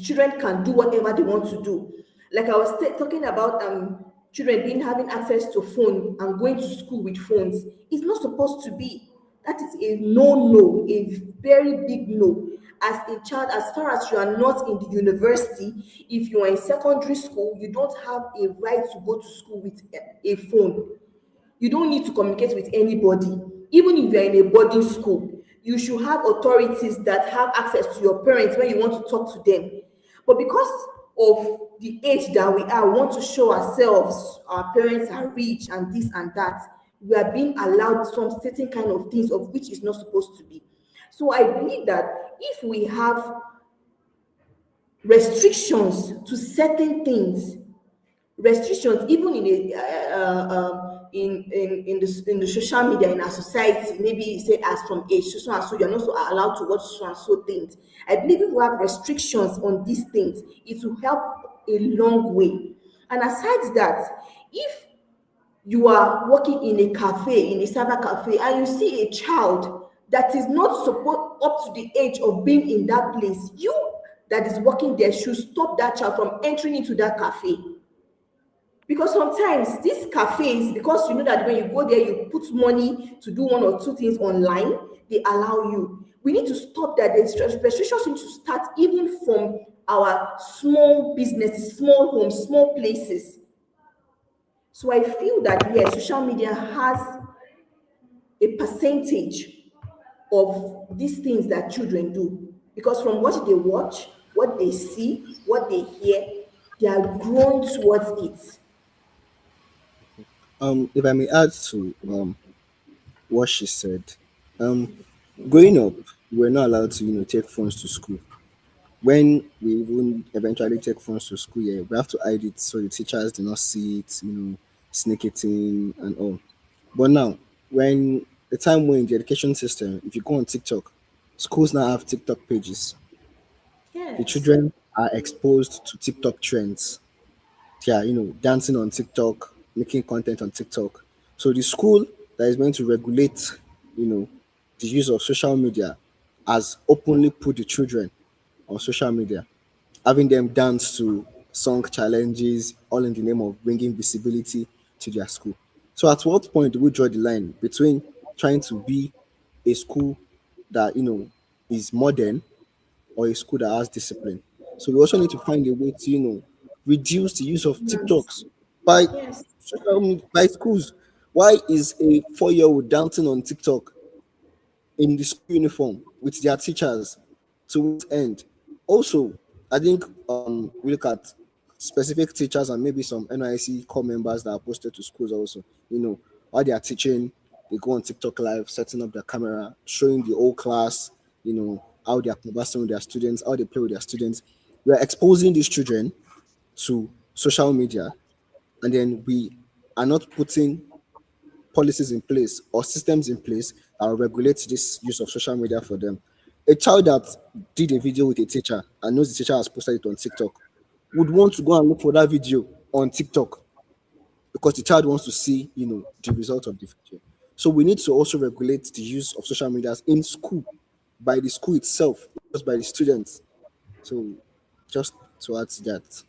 children can do whatever they want to do. Like I was talking about children being having access to phone and going to school with phones. It's not supposed to be. That is a no, a very big no. As a child, as far as you are not in the university, if you are in secondary school, you don't have a right to go to school with a phone. You don't need to communicate with anybody. Even if you're in a boarding school, you should have authorities that have access to your parents when you want to talk to them. But because of the age that we are, we want to show ourselves, our parents are rich and this and that, we are being allowed some certain kind of things of which is not supposed to be. So I believe that if we have restrictions to certain things, restrictions even in the social media in our society, maybe say as from age so and so you're not so allowed to watch so and so things. I believe if we have restrictions on these things, it will help a long way. And aside that, if you are working in a cafe, in a cyber cafe, and you see a child that is not supposed up to the age of being in that place, you that is working there should stop that child from entering into that cafe. Because sometimes these cafes, because you know that when you go there, you put money to do one or two things online, they allow you. We need to stop that. The restrictions need to start even from our small businesses, small homes, small places. So I feel that yes, social media has a percentage of these things that children do. Because from what they watch, what they see, what they hear, they are drawn towards it. If I may add to what she said, um, growing up, we're not allowed to take phones to school. When we even eventually take phones to school, yeah, we have to hide it so the teachers do not see it, sneak it in and all. But now, when the time when in the education system, if you go on TikTok, schools now have TikTok pages. The Yes. children are exposed to TikTok trends. Yeah, dancing on TikTok, making content on TikTok. So the school that is going to regulate, you know, the use of social media has openly put the children on social media, having them dance to song challenges, all in the name of bringing visibility to their school. So at what point do we draw the line between trying to be a school that is modern or a school that has discipline? So we also need to find a way to reduce the use of TikToks by Yes. by schools. Why is a 4-year-old dancing on TikTok in the school uniform with their teachers to what end? Also, I think we look at specific teachers and maybe some NIC core members that are posted to schools also. While they are teaching, they go on TikTok live, setting up their camera, showing the whole class, how they are conversing with their students, how they play with their students. We are exposing these children to social media, and then we are not putting policies in place or systems in place that will regulate this use of social media for them. A child that did a video with a teacher and knows the teacher has posted it on TikTok would want to go and look for that video on TikTok because the child wants to see, the result of the video. So we need to also regulate the use of social media in school by the school itself, not just by the students. So just to add to that.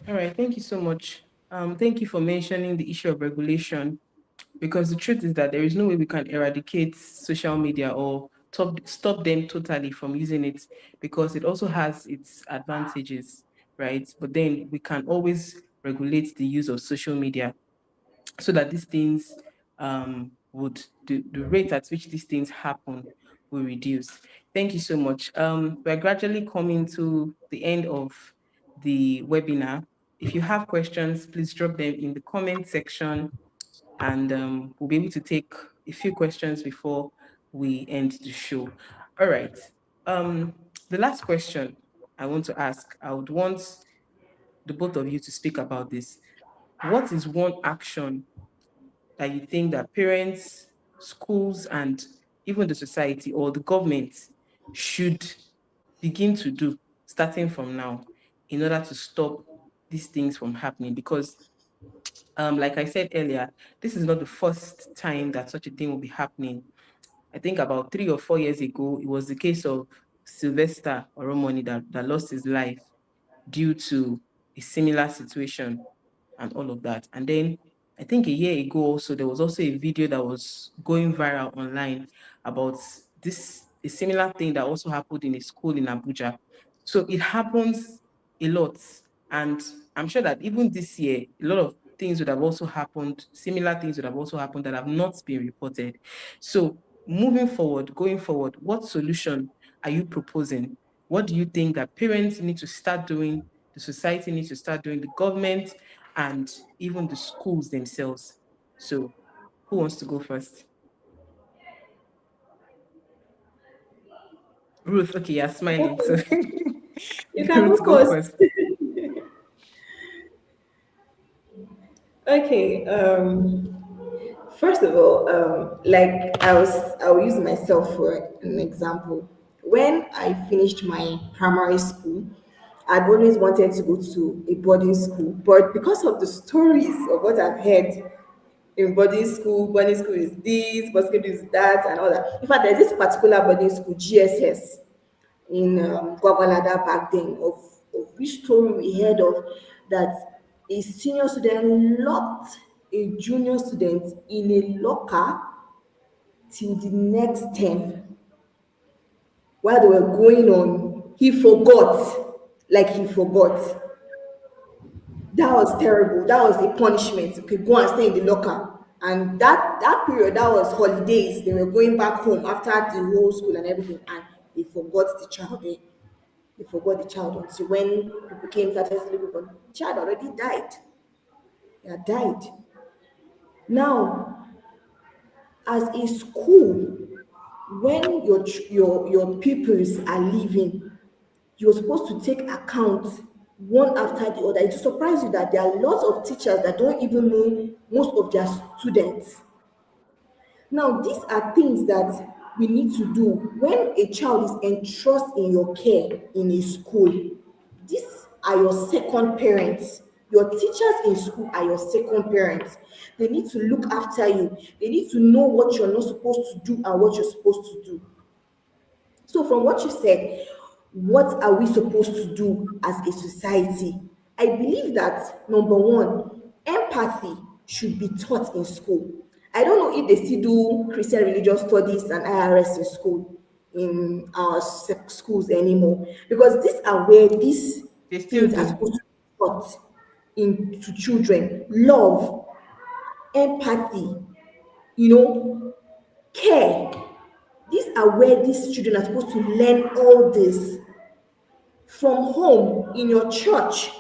All right, thank you so much. Thank you for mentioning the issue of regulation, because the truth is that there is no way we can eradicate social media or stop them totally from using it, because it also has its advantages, right? But then we can always regulate the use of social media so that these things would the rate at which these things happen will reduce. Thank you so much. We're gradually coming to the end of the webinar. If you have questions, please drop them in the comment section, and we'll be able to take a few questions before we end the show. All right. Um, the last question I want to ask, I would want the both of you to speak about this. What is one action that you think that parents, schools, and even the society or the government should begin to do starting from now in order to stop these things from happening? Because, like I said earlier, this is not the first time that such a thing will be happening. I think about 3 or 4 years ago, it was the case of Sylvester Oromoni that lost his life due to a similar situation and all of that. And then I think a year ago also, there was also a video that was going viral online about this, a similar thing that also happened in a school in Abuja. So it happens a lot. And I'm sure that even this year, a lot of things would have also happened, similar things would have also happened that have not been reported. So moving forward, going forward, what solution are you proposing? What do you think that parents need to start doing, the society needs to start doing, the government, and even the schools themselves? So, who wants to go first? Ruth, okay, you're smiling. So, You can Ruth, go go first. first. Okay. First of all, I will use myself for an example. When I finished my primary school, I'd always wanted to go to a boarding school, but because of the stories of what I've heard in boarding school is this, boarding school is that, and all that. In fact, there's this particular boarding school, GSS, in Gwagwalada back then, of which story we heard of, that a senior student locked a junior student in a locker till the next term while they were going on. He forgot, like he forgot. That was terrible. That was a punishment. Okay, go and stay in the locker. And that period, that was holidays. They were going back home after the whole school and everything, and they forgot the child there. They forgot the child until when people came started looking for the child already died. He had died. Now, as a school, when your pupils are leaving, you're supposed to take account one after the other. It will surprise you that there are lots of teachers that don't even know most of their students. Now, these are things that we need to do when a child is entrusted in your care in a school. These are your second parents. Your teachers in school are your second parents. They need to look after you. They need to know what you're not supposed to do and what you're supposed to do. So, from what you said, what are we supposed to do as a society? I believe that number one, empathy should be taught in school. I don't know if they still do Christian religious studies and IRS in school, in our schools anymore, because these are where these They still things are do. supposed to be taught into children. Love, empathy, care. These are where these children are supposed to learn all this from home, in your church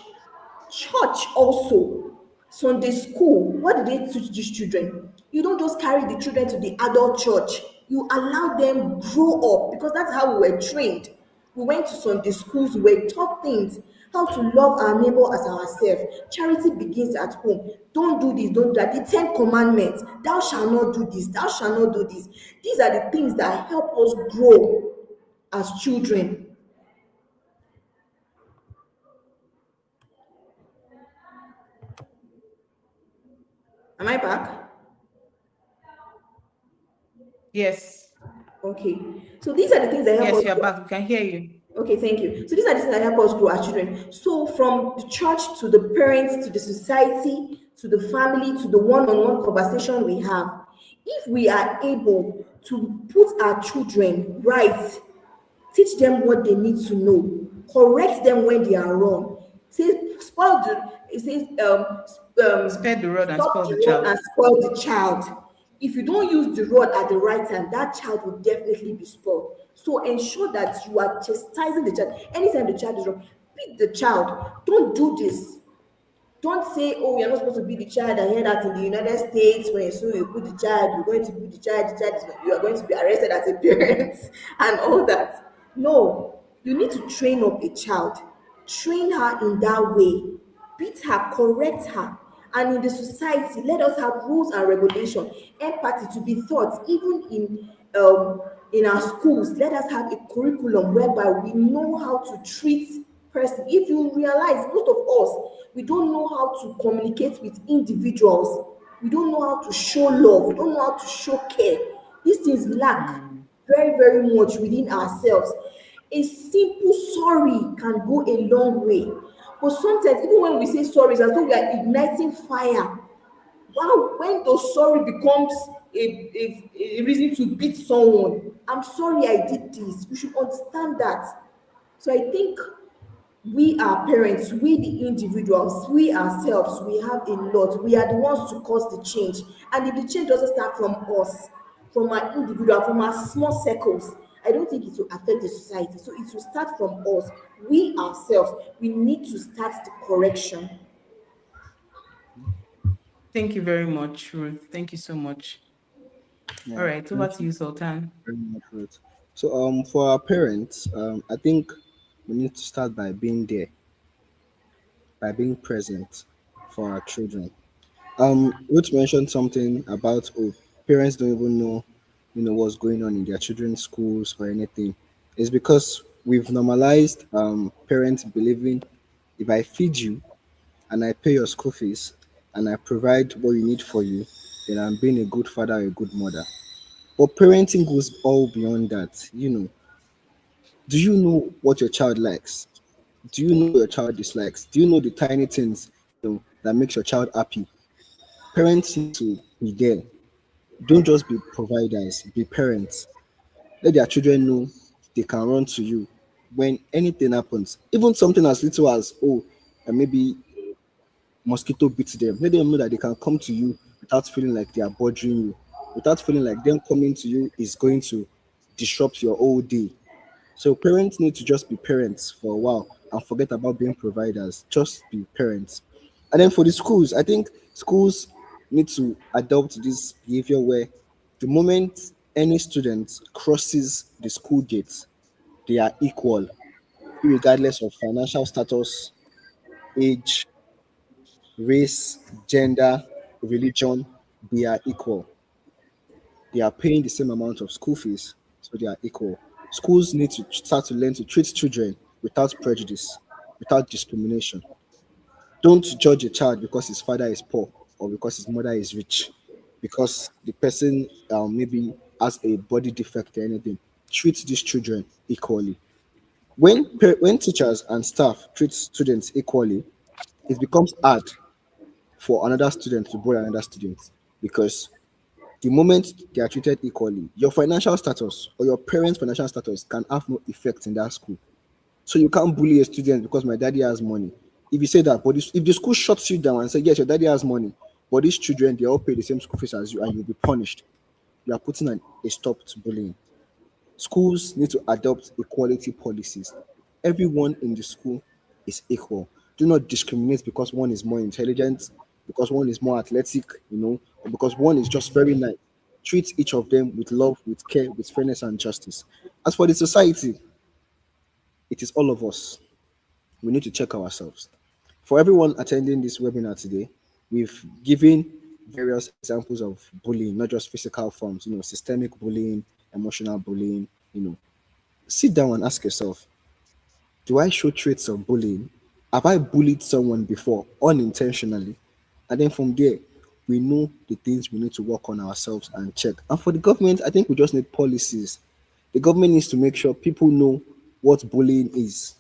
also, Sunday school. What do they teach these children? You don't just carry the children to the adult church. You allow them grow up, because that's how we were trained. We went to Sunday schools, we were taught things, how to love our neighbor as ourselves. Charity begins at home. Don't do this, don't do that. The 10 commandments, thou shalt not do this, thou shalt not do this. These are the things that help us grow as children. Am I back? Yes. Okay. So these are the things that help Yes, us you are grow. back. We can hear you. Okay, thank you. So these are the things that help us grow as children. So from the church to the parents to the society to the family to the one-on-one conversation we have, if we are able to put our children right, teach them what they need to know, correct them when they are wrong. Say spoil the it says Spare the rod and stop spoil the the rod child. and spoil the child. If you don't use the rod at the right time, that child will definitely be spoiled. So ensure that you are chastising the child. Anytime the child is wrong, beat the child. Don't do this. Don't say, oh, you're not supposed to be the child. I hear that in the United States, when so you put the child, you're going to put the child is, you are going to be arrested as a parent and all that. No, you need to train up a child. Train her in that way. Beat her, correct her. And in the society, let us have rules and regulation. Empathy to be taught, even in our schools. Let us have a curriculum whereby we know how to treat person. If you realize, most of us, we don't know how to communicate with individuals. We don't know how to show love. We don't know how to show care. These things lack Mm. very, very much within ourselves. A simple sorry can go a long way. But sometimes, even when we say sorry, it's as though we are igniting fire. Wow, when the sorry becomes a reason to beat someone, I'm sorry I did this. We should understand that. So I think we are parents, we the individuals, we ourselves, we have a lot. We are the ones to cause the change. And if the change doesn't start from us, from our individual, from our small circles, I don't think it will affect the society. So it will start from us. We ourselves, we need to start the correction. Thank you very much, Ruth. Thank you so much. All Yeah, right, over thank to you you, Sultan. very much, Ruth. So, for our parents, I think we need to start by being there, by being present for our children. Ruth mentioned something about, oh, parents don't even know, what's going on in their children's schools or anything. It's because We've normalized parents believing if I feed you and I pay your school fees and I provide what you need for you, then I'm being a good father or a good mother. But parenting goes all beyond that. Do you know what your child likes? Do you know what your child dislikes? Do you know the tiny things that makes your child happy? Parents need to be there. Don't just be providers, be parents. Let their children know they can run to you when anything happens. Even something as little as, oh, maybe mosquito beats them. Let them know that they can come to you without feeling like they are bothering you, without feeling like them coming to you is going to disrupt your whole day. So parents need to just be parents for a while and forget about being providers. Just be parents. And then for the schools, I think schools need to adopt this behavior where the moment any student crosses the school gate, they are equal, regardless of financial status, age, race, gender, religion, they are equal. They are paying the same amount of school fees, so they are equal. Schools need to start to learn to treat children without prejudice, without discrimination. Don't judge a child because his father is poor or because his mother is rich, because the person maybe has a body defect or anything. Treat these children equally. When teachers and staff treat students equally, it becomes hard for another student to bully another student because the moment they are treated equally, your financial status or your parents' financial status can have no effect in that school. So you can't bully a student because my daddy has money. If you say that, but if the school shuts you down and say, yes, your daddy has money, but these children, they all pay the same school fees as you and you'll be punished, you are putting a stop to bullying. Schools need to adopt equality policies. Everyone in the school is equal. Do not discriminate because one is more intelligent, because one is more athletic, or because one is just very nice. Treat each of them with love, with care, with fairness and justice. As for the society, it is all of us. We need to check ourselves. For everyone attending this webinar today, we've given various examples of bullying, not just physical forms, systemic bullying, emotional bullying. Sit down and ask yourself, do I show traits of bullying? Have I bullied someone before unintentionally? And then from there, we know the things we need to work on ourselves and check. And for the government, I think we just need policies. The government needs to make sure people know what bullying is.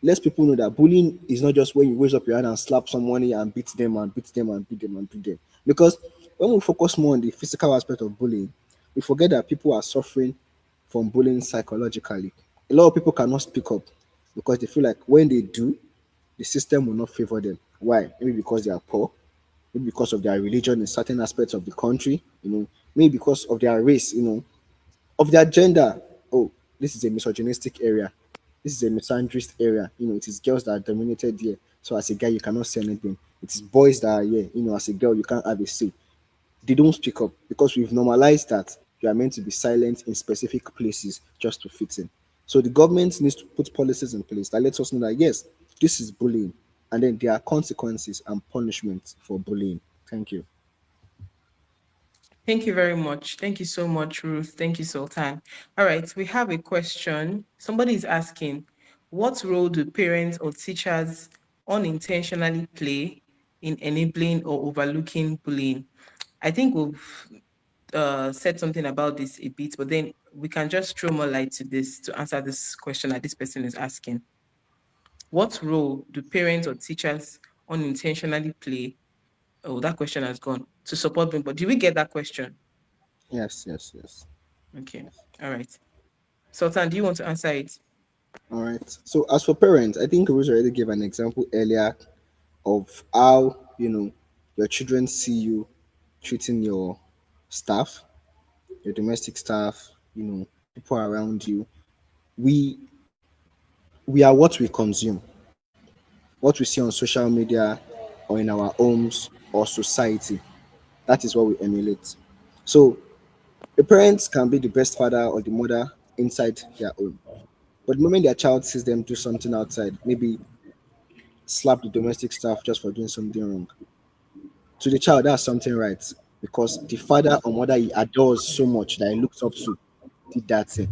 Let people know that bullying is not just when you raise up your hand and slap someone and beat them and beat them and beat them and beat them. Because when we focus more on the physical aspect of bullying, we forget that people are suffering from bullying psychologically. A lot of people cannot speak up because they feel like when they do, the system will not favor them. Why? Maybe because they are poor, maybe because of their religion in certain aspects of the country, maybe because of their race, of their gender. Oh, this is a misogynistic area. This is a misandrist area. It is girls that are dominated here. So as a guy, you cannot say anything. It is boys that are here. As a girl, you can't have a say. They don't speak up because we've normalized that you are meant to be silent in specific places just to fit in. So the government needs to put policies in place that lets us know that yes, this is bullying, and then there are consequences and punishments for bullying. Thank you. Thank you very much. Thank you so much, Ruth. Thank you, Sultan. All right, we have a question. Somebody is asking, what role do parents or teachers unintentionally play in enabling or overlooking bullying? I think we've said something about this a bit, but then we can just throw more light to this to answer this question that this person is asking. What role do parents or teachers unintentionally play? Oh, that question has gone to support them. But did we get that question? Yes, yes, yes. Okay. All right. Sultan, do you want to answer it? All right. So as for parents, I think Rose already gave an example earlier of how your children see you treating your staff, your domestic staff, people around you. We we are what we consume, what we see on social media or in our homes or society. That is what we emulate. So the parents can be the best father or the mother inside their home, but the moment their child sees them do something outside, maybe slap the domestic staff just for doing something wrong, to the child that's something right, because the father or mother he adores so much that he looks up to did that thing.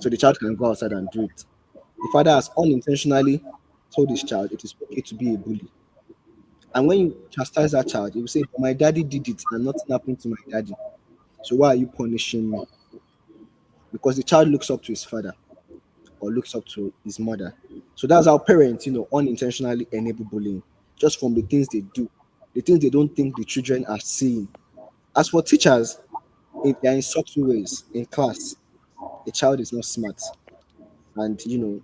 So the child can go outside and do it. The father has unintentionally told his child it is okay to be a bully. And when you chastise that child, he will say, "But my daddy did it and nothing happened to my daddy. So why are you punishing me?" Because the child looks up to his father or looks up to his mother. So that's how parents, unintentionally enable bullying just from the things they do, the things they don't think the children are seeing. As for teachers, they are in subtle ways in class. A child is not smart, and you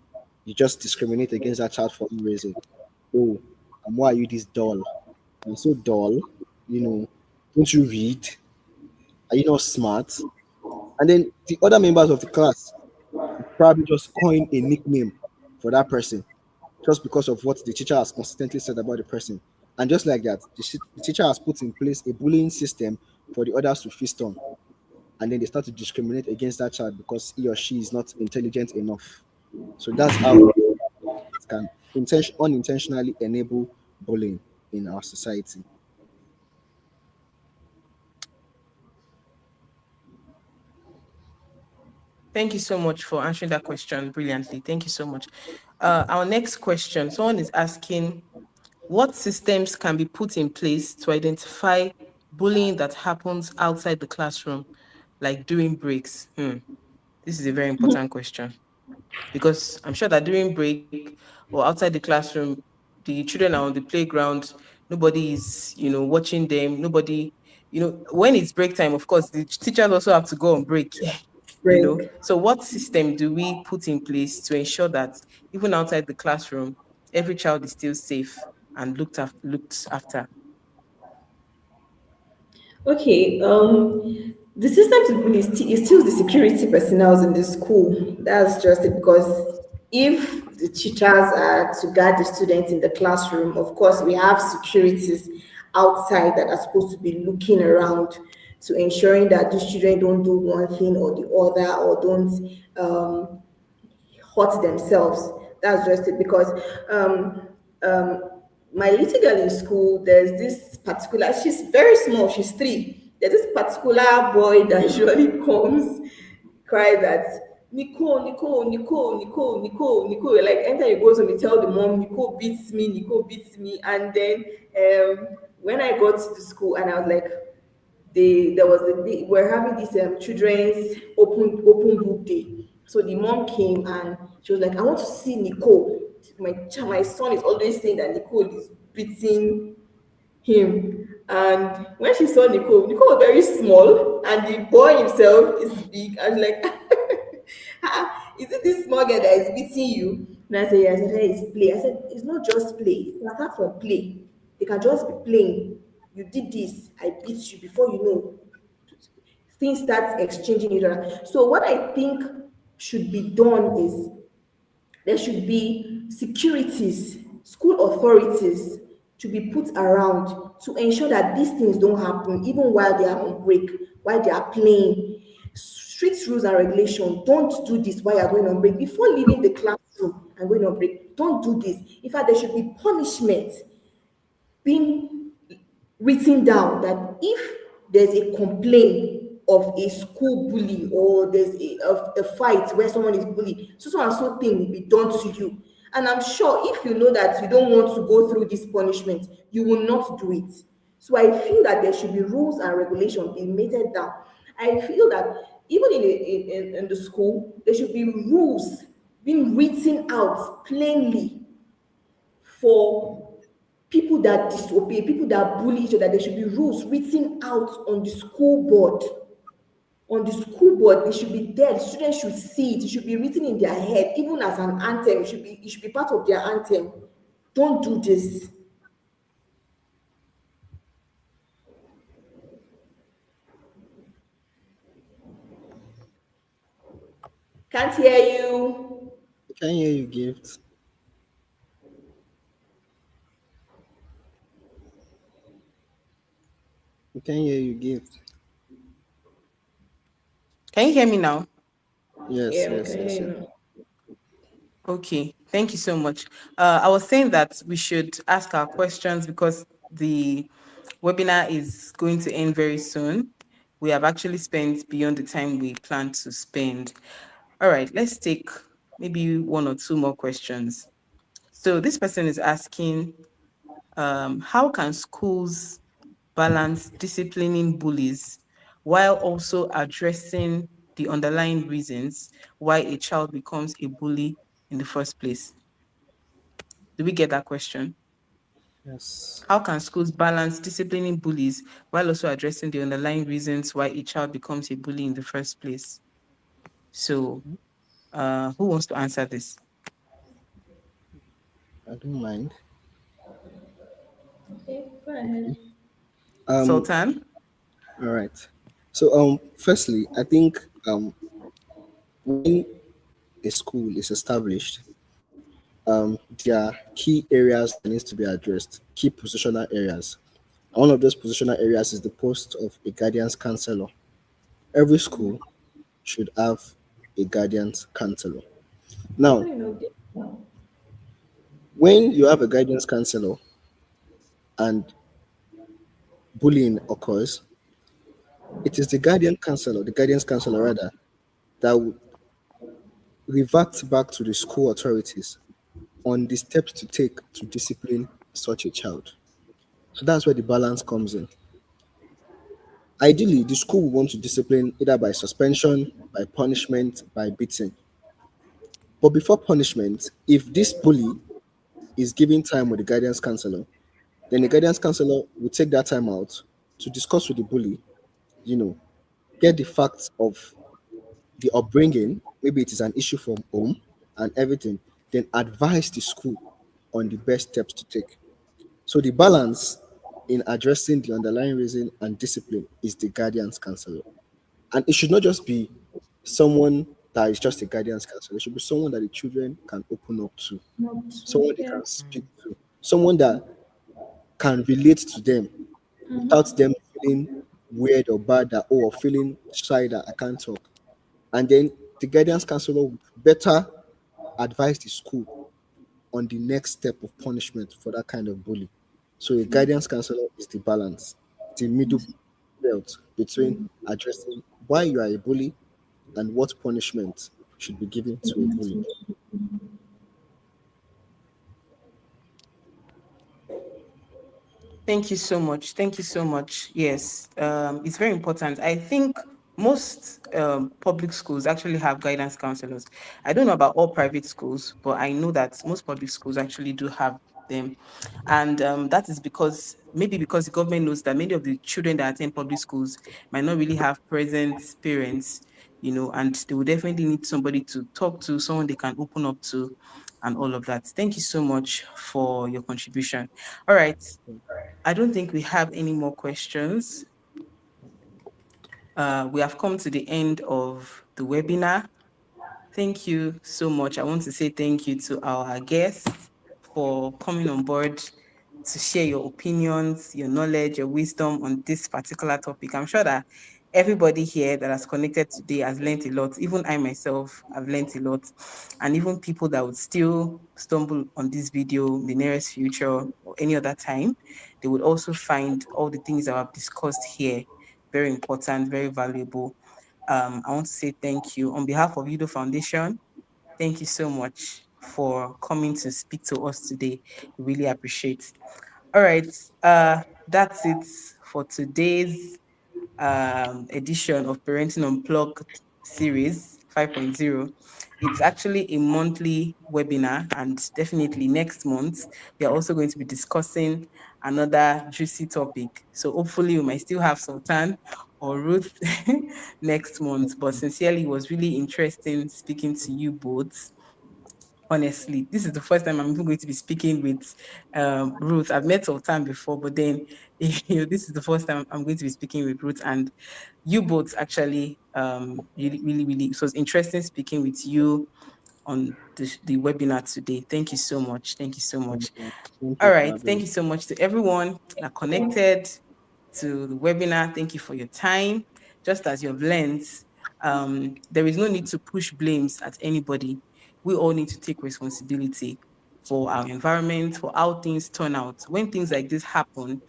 just discriminate against that child for no reason. Oh, and why are you this dull? You're so dull. You know, don't you read? Are you not smart? And then the other members of the class probably just coin a nickname for that person just because of what the teacher has consistently said about the person. And just like that, the teacher has put in place a bullying system for the others to feast on. And then they start to discriminate against that child because he or she is not intelligent enough. So that's how it can unintentionally enable bullying in our society. Thank you so much for answering that question brilliantly. Thank you so much. Our next question, someone is asking, what systems can be put in place to identify bullying that happens outside the classroom, like during breaks? This is a very important question because I'm sure that during break or outside the classroom, the children are on the playground. Nobody is, watching them. Nobody, when it's break time, of course, the teachers also have to go on break. Break. So what system do we put in place to ensure that even outside the classroom, every child is still safe and looked after? Okay, the system to bully is still the security personnel in the school. That's just it. Because if the teachers are to guard the students in the classroom, of course, we have securities outside that are supposed to be looking around to ensuring that these children don't do one thing or the other, or don't hurt themselves. That's just it. Because um, um, my little girl in school, there's this particular, she's very small, she's 3. There's this particular boy that usually comes, cries at Nicole, Nicole, Nicole, Nicole, Nicole, Nicole. Like anytime he goes home, he tell the mom, Nicole beats me, Nicole beats me. And then when I got to the school, and I was like, there was the day we're having this children's open book day. So the mom came and she was like, I want to see Nicole. My son is always saying that Nicole is beating him. And when she saw Nicole was very small, and the boy himself is big. And like, "Ah, is it this small girl that is beating you?" And I said, yeah. I said, hey, it's play. I said, it's not just play. It's apart from play. They can just be playing. You did this, I beat you. Before you know, things start exchanging each other. So what I think should be done is there should be securities, school authorities to be put around to ensure that these things don't happen even while they are on break, while they are playing. Strict rules and regulations. Don't do this while you're going on break. Before leaving the classroom and going on break, don't do this. In fact, there should be punishment being written down, that if there's a complaint of a school bully, or there's a fight where someone is bullied, so and so thing will be done to you. And I'm sure if you know that you don't want to go through this punishment, you will not do it. So I feel that there should be rules and regulations being meted down. I feel that even in the school, there should be rules being written out plainly for people that disobey, people that bully each other. There should be rules written out on the school board. On the school board, they should be there. The students should see it. It should be written in their head, even as an anthem. It should be part of their anthem. Don't do this. Can't hear you. I can hear you, Gift. I can hear you, Gift. Can you hear me now? Yes, Yeah, we yes, can yes, hear yes. you now. Okay, thank you so much. I was saying that we should ask our questions because the webinar is going to end very soon. We have actually spent beyond the time we planned to spend. All right, let's take maybe one or two more questions. So this person is asking, how can schools balance disciplining bullies while also addressing the underlying reasons why a child becomes a bully in the first place? Do we get that question? Yes. How can schools balance disciplining bullies while also addressing the underlying reasons why a child becomes a bully in the first place? So, who wants to answer this? I don't mind. Okay, go ahead. Um, Sultan? all right. So, firstly, I think when a school is established, there are key areas that needs to be addressed, key positional areas. And one of those positional areas is the post of a guidance counselor. Every school should have a guidance counselor. How Now, you know this now? when you have a guidance counselor and bullying occurs, it is the guidance counselor rather, that will revert back to the school authorities on the steps to take to discipline such a child. So that's where the balance comes in. Ideally, the school will want to discipline either by suspension, by punishment, by beating. But before punishment, if this bully is giving time with the guidance counselor, then the guidance counselor will take that time out to discuss with the bully, you know, get the facts of the upbringing, maybe it is an issue from home and everything, then advise the school on the best steps to take. So the balance in addressing the underlying reason and discipline is the guidance counselor. And it should not just be someone that is just a guidance counselor. It should be someone that the children can open up to, Not someone they yeah. can speak to, someone that can relate to them without them feeling weird or bad that, oh, or feeling shy that I can't talk. And then the guidance counselor would better advise the school on the next step of punishment for that kind of bully. So a guidance counselor is the balance, the middle belt between addressing why you are a bully and what punishment should be given to a bully. Thank you so much. Thank you so much. Yes, it's very important. I think most public schools actually have guidance counselors. I don't know about all private schools, but I know that most public schools actually do have them. And that is because maybe because the government knows that many of the children that attend public schools might not really have present parents, and they will definitely need somebody to talk to, someone they can open up to, and all of that. Thank you so much for your contribution. All right. I don't think we have any more questions. We have come to the end of the webinar. Thank you so much. I want to say thank you to our guests for coming on board to share your opinions, your knowledge, your wisdom on this particular topic. I'm sure that everybody here that has connected today has learned a lot. Even I myself have learned a lot. And even people that would still stumble on this video in the nearest future or any other time, they would also find all the things that I've discussed here very important, very valuable. I want to say thank you on behalf of Udo Foundation. Thank you so much for coming to speak to us today. We really appreciate. All right, that's it for today's edition of Parenting Unplugged series 5.0. It's actually a monthly webinar, and definitely next month, we are also going to be discussing another juicy topic. So hopefully, we might still have Sultan or Ruth next month. But sincerely, it was really interesting speaking to you both. Honestly, this is the first time I'm even going to be speaking with Ruth. I've met Sultan before, but then this is the first time I'm going to be speaking with Ruth, and you both actually really, really, really. It was interesting speaking with you on the webinar today. Thank you so much. Thank you so much. Thank All you for right. having Thank me. you so much to everyone that connected to the webinar. Thank you for your time. Just as you've learned, there is no need to push blames at anybody. We all need to take responsibility for our environment, for how things turn out. When things like this happen,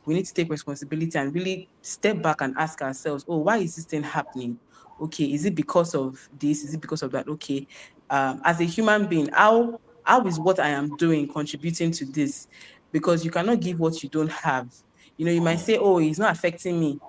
we need to take responsibility and really step back and ask ourselves, oh, why is this thing happening? Okay, is it because of this? Is it because of that? Okay, as a human being, how is what I am doing contributing to this? Because you cannot give what you don't have. You might say, oh, it's not affecting me.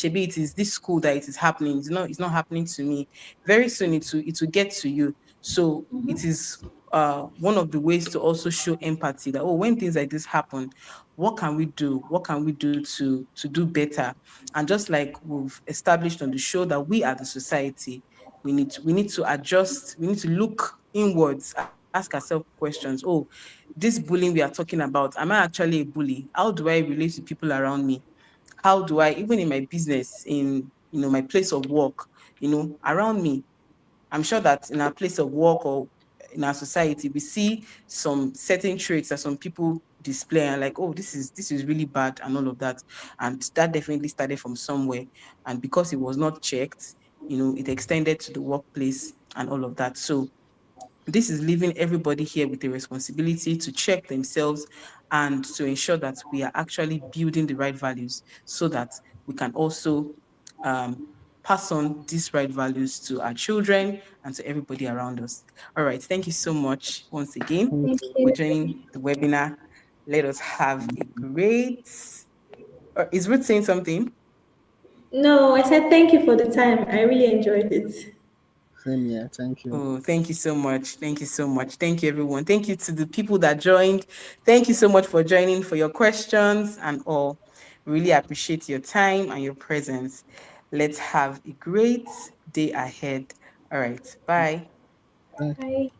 Maybe it is this school that it is happening. It's not happening to me. Very soon it will get to you. So it is one of the ways to also show empathy that, oh, when things like this happen, what can we do? What can we do to do better? And just like we've established on the show that we are the society, we need to adjust, we need to look inwards, ask ourselves questions. Oh, this bullying we are talking about, am I actually a bully? How do I relate to people around me? How do I, even in my business, in my place of work, around me, I'm sure that in our place of work or in our society, we see some certain traits that some people display and like, oh, this is really bad and all of that. And that definitely started from somewhere. And because it was not checked, it extended to the workplace and all of that. So this is leaving everybody here with a responsibility to check themselves and to ensure that we are actually building the right values so that we can also um, pass on these right values to our children and to everybody around us. All right. Thank you so much once again Thank for you. joining the webinar. Let us have a great. Is Ruth saying something? No, I said thank you for the time. I really enjoyed it. Same here. Thank you. Oh, thank you so much. Thank you so much. Thank you, everyone. Thank you to the people that joined. Thank you so much for joining, for your questions and all. Really appreciate your time and your presence. Let's have a great day ahead. All right. Bye. Bye. Bye.